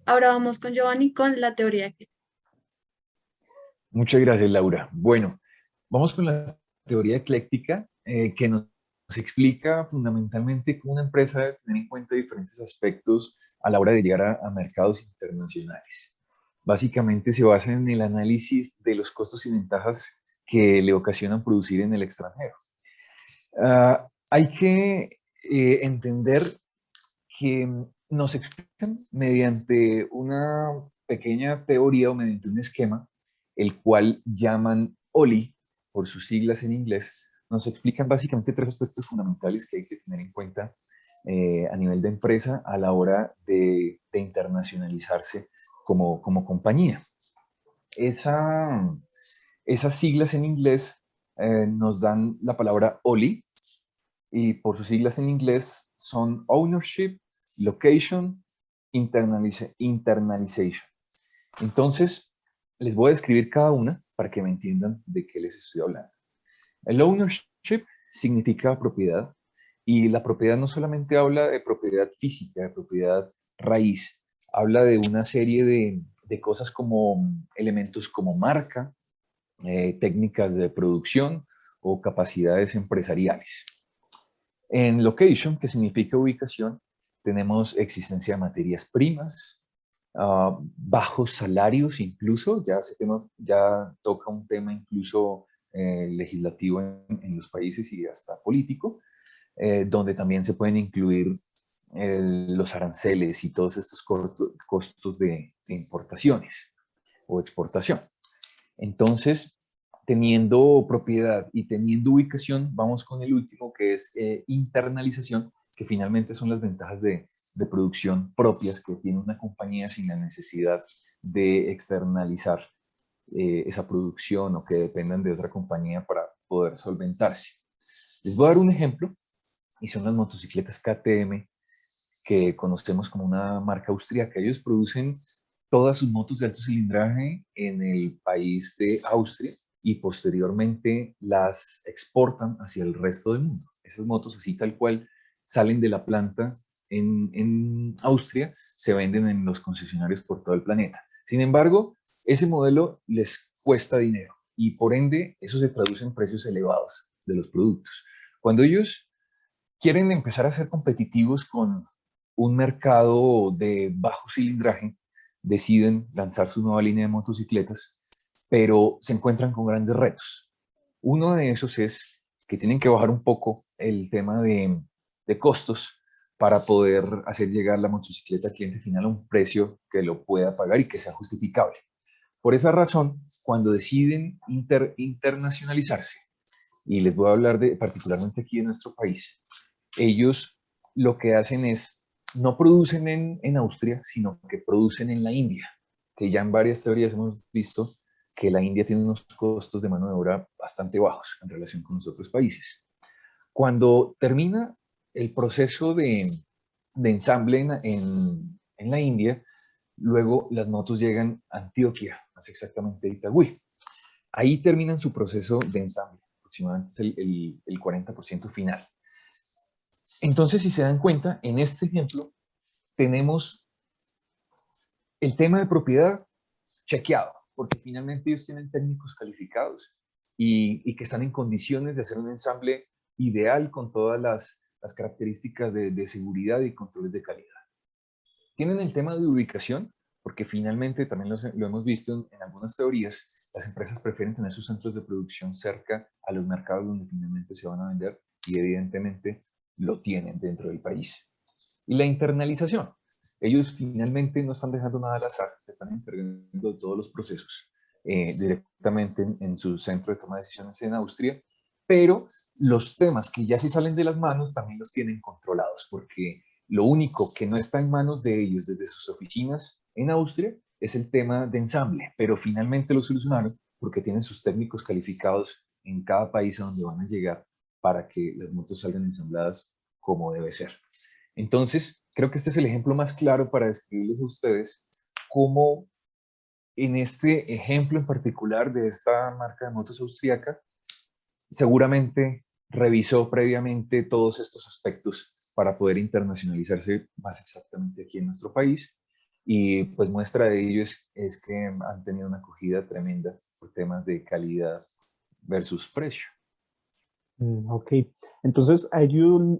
Ahora vamos con Giovanni con la teoría que Muchas gracias, Laura. Bueno, vamos con la teoría ecléctica que nos explica fundamentalmente cómo una empresa debe tener en cuenta diferentes aspectos a la hora de llegar a mercados internacionales. Básicamente se basa en el análisis de los costos y ventajas que le ocasionan producir en el extranjero. Hay que entender que nos explican mediante una pequeña teoría o mediante un esquema, el cual llaman OLI por sus siglas en inglés, nos explican básicamente tres aspectos fundamentales que hay que tener en cuenta a nivel de empresa a la hora de internacionalizarse como compañía. Esas siglas en inglés nos dan la palabra OLI, y por sus siglas en inglés son Ownership, Location, Internalization. Entonces, les voy a describir cada una para que me entiendan de qué les estoy hablando. El ownership significa propiedad, y la propiedad no solamente habla de propiedad física, de propiedad raíz, habla de una serie de cosas como elementos como marca, técnicas de producción o capacidades empresariales. En location, que significa ubicación, tenemos existencia de materias primas, bajos salarios incluso, ya ese tema ya toca un tema incluso legislativo en los países y hasta político, donde también se pueden incluir los aranceles y todos estos costos de importaciones o exportación. Entonces, teniendo propiedad y teniendo ubicación, vamos con el último, que es internalización, que finalmente son las ventajas de producción propias que tiene una compañía sin la necesidad de externalizar esa producción o que dependan de otra compañía para poder solventarse. Les voy a dar un ejemplo, y son las motocicletas KTM que conocemos como una marca austríaca. Ellos producen todas sus motos de alto cilindraje en el país de Austria y posteriormente las exportan hacia el resto del mundo. Esas motos así tal cual salen de la planta en Austria, se venden en los concesionarios por todo el planeta. Sin embargo, ese modelo les cuesta dinero y por ende eso se traduce en precios elevados de los productos. Cuando ellos quieren empezar a ser competitivos con un mercado de bajo cilindraje, deciden lanzar su nueva línea de motocicletas, pero se encuentran con grandes retos. Uno de esos es que tienen que bajar un poco el tema de costos para poder hacer llegar la motocicleta al cliente final a un precio que lo pueda pagar y que sea justificable. Por esa razón, cuando deciden internacionalizarse, y les voy a hablar de particularmente aquí en nuestro país, ellos lo que hacen es, no producen en Austria, sino que producen en la India, que ya en varias teorías hemos visto que la India tiene unos costos de mano de obra bastante bajos en relación con los otros países. Cuando termina el proceso de ensamble en la India, luego las motos llegan a Antioquia, más exactamente a Itagüí. Ahí terminan su proceso de ensamble, aproximadamente es el 40% final. Entonces, si se dan cuenta, en este ejemplo tenemos el tema de propiedad chequeado, porque finalmente ellos tienen técnicos calificados y que están en condiciones de hacer un ensamble ideal con todas las características de seguridad y controles de calidad. Tienen el tema de ubicación, porque finalmente también lo hemos visto en algunas teorías, las empresas prefieren tener sus centros de producción cerca a los mercados donde finalmente se van a vender y evidentemente lo tienen dentro del país. Y la internalización. Ellos finalmente no están dejando nada al azar, se están encargando de todos los procesos directamente en su centro de toma de decisiones en Austria, pero los temas que ya se salen de las manos también los tienen controlados, porque lo único que no está en manos de ellos desde sus oficinas en Austria es el tema de ensamble, pero finalmente lo solucionaron porque tienen sus técnicos calificados en cada país a donde van a llegar para que las motos salgan ensambladas como debe ser. Entonces, creo que este es el ejemplo más claro para describirles a ustedes cómo en este ejemplo en particular de esta marca de motos austríaca, seguramente revisó previamente todos estos aspectos para poder internacionalizarse más exactamente aquí en nuestro país. Y pues muestra de ello es que han tenido una acogida tremenda por temas de calidad versus precio. Ok, entonces a ellos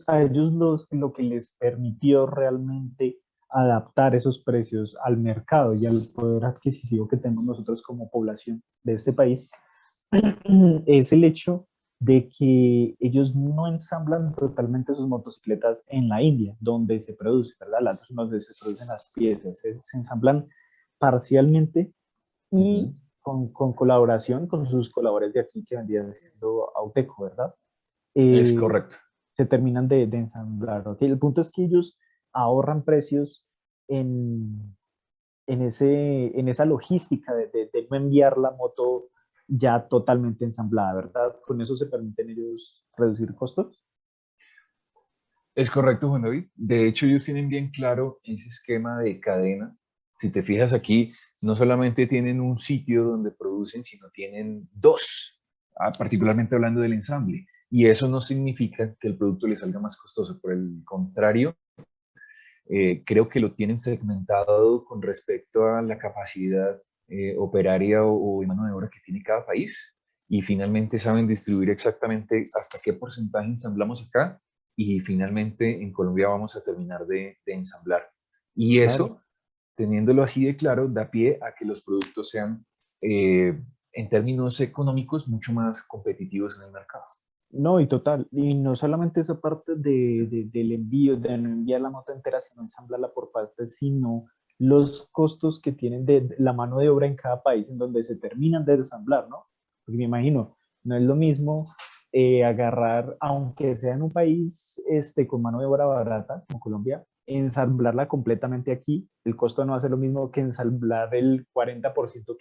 lo que les permitió realmente adaptar esos precios al mercado y al poder adquisitivo que tenemos nosotros como población de este país es el hecho de que ellos no ensamblan totalmente sus motocicletas en la India, donde se produce, ¿verdad? Donde se producen las piezas, se ensamblan parcialmente y con colaboración con sus colaboradores de aquí que vendrían siendo Auteco, ¿verdad? Es eh, correcto. Se terminan de ensamblar. ¿Okay? El punto es que ellos ahorran precios en, en esa logística de no enviar la moto ya totalmente ensamblada, ¿verdad? Con eso se permiten ellos reducir costos. Es correcto, Juan David. De hecho, ellos tienen bien claro ese esquema de cadena. Si te fijas aquí, no solamente tienen un sitio donde producen, sino tienen dos, particularmente hablando del ensamble. Y eso no significa que el producto les salga más costoso. Por el contrario, creo que lo tienen segmentado con respecto a la capacidad operaria o de mano de obra que tiene cada país. Y finalmente saben distribuir exactamente hasta qué porcentaje ensamblamos acá y finalmente en Colombia vamos a terminar de ensamblar. Y Claro. eso, teniéndolo así de claro, da pie a que los productos sean, en términos económicos, mucho más competitivos en el mercado. No, y total, y no solamente esa parte del envío, de no enviar la moto entera, sino ensamblarla por partes, sino los costos que tienen de la mano de obra en cada país en donde se terminan de ensamblar, ¿no? Porque me imagino, no es lo mismo agarrar, aunque sea en un país con mano de obra barata, como Colombia, ensamblarla completamente aquí, el costo no va a ser lo mismo que ensamblar el 40%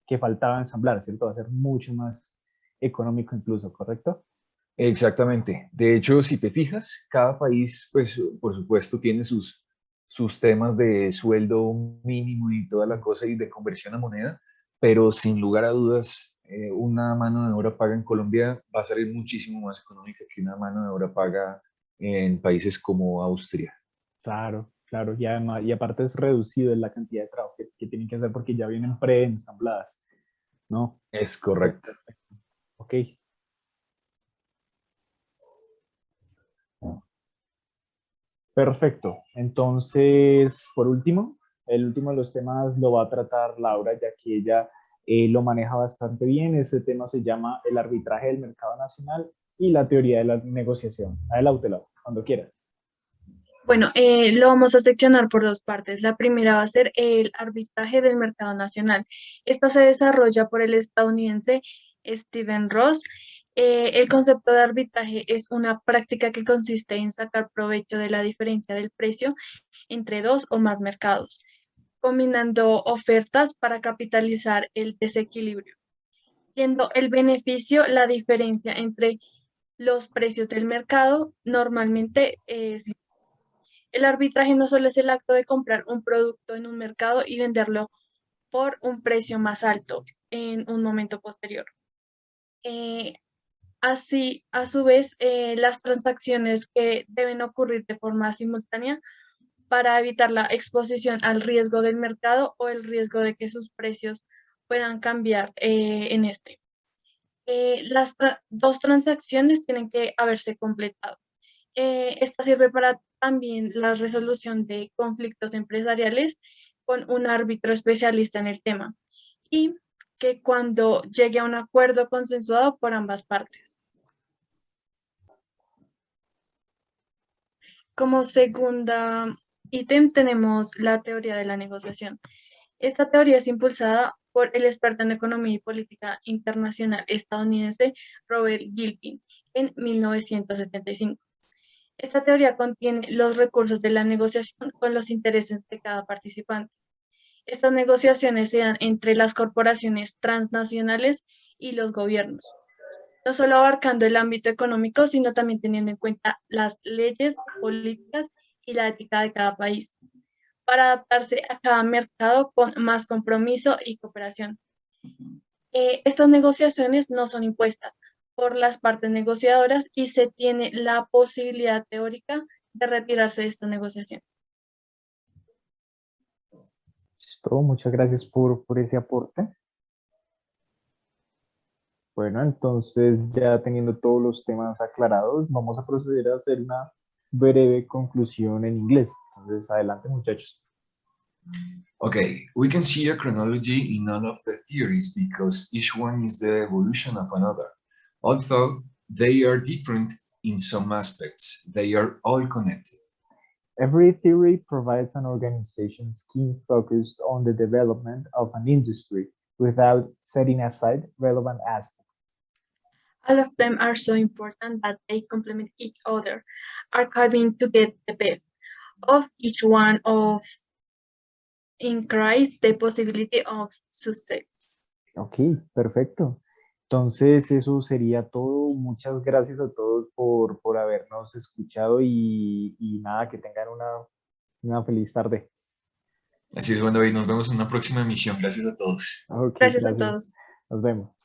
que faltaba ensamblar, ¿cierto? Va a ser mucho más económico incluso, ¿correcto? Exactamente. De hecho, si te fijas, cada país, pues, por supuesto, tiene sus temas de sueldo mínimo y toda la cosa y de conversión a moneda, pero sin lugar a dudas, una mano de obra paga en Colombia va a salir muchísimo más económica que una mano de obra paga en países como Austria. Claro, claro, y, además, y aparte es reducido en la cantidad de trabajo que tienen que hacer porque ya vienen preensambladas, ¿no? Es correcto. Ok. Perfecto. Entonces, por último, el último de los temas lo va a tratar Laura, ya que ella lo maneja bastante bien. Este tema se llama el arbitraje del mercado nacional y la teoría de la negociación. Adelante, Laura, cuando quieras. Bueno, lo vamos a seccionar por dos partes. La primera va a ser el arbitraje del mercado nacional. Esta se desarrolla por el estadounidense Stephen Ross. El concepto de arbitraje es una práctica que consiste en sacar provecho de la diferencia del precio entre dos o más mercados, combinando ofertas para capitalizar el desequilibrio, siendo el beneficio la diferencia entre los precios del mercado. Normalmente el arbitraje no solo es el acto de comprar un producto en un mercado y venderlo por un precio más alto en un momento posterior. Eh, Así, a su vez, las transacciones que deben ocurrir de forma simultánea para evitar la exposición al riesgo del mercado o el riesgo de que sus precios puedan cambiar en este. Dos transacciones tienen que haberse completado. Esta sirve para también la resolución de conflictos empresariales con un árbitro especialista en el tema y que cuando llegue a un acuerdo consensuado por ambas partes. Como segunda ítem tenemos la teoría de la negociación. Esta teoría es impulsada por el experto en economía y política internacional estadounidense Robert Gilpin en 1975. Esta teoría contiene los recursos de la negociación con los intereses de cada participante. Estas negociaciones se dan entre las corporaciones transnacionales y los gobiernos, no solo abarcando el ámbito económico, sino también teniendo en cuenta las leyes, políticas y la ética de cada país, para adaptarse a cada mercado con más compromiso y cooperación. Estas negociaciones no son impuestas por las partes negociadoras y se tiene la posibilidad teórica de retirarse de estas negociaciones. Listo, muchas gracias por ese aporte. Bueno, entonces ya teniendo todos los temas aclarados, vamos a proceder a hacer una breve conclusión en inglés. Entonces, adelante, muchachos. Okay, we can see a chronology in all of the theories because each one is the evolution of another. Although they are different in some aspects, they are all connected. Every theory provides an organization scheme focused on the development of an industry without setting aside relevant aspects. All of them are so important that they complement each other, archiving to get the best of each one of increase the possibility of success. Ok, perfecto. Entonces, eso sería todo. Muchas gracias a todos por habernos escuchado y nada, que tengan una feliz tarde. Así es, bueno, y nos vemos en una próxima emisión. Gracias a todos. Ok, Gracias a gracias. todos. Nos vemos.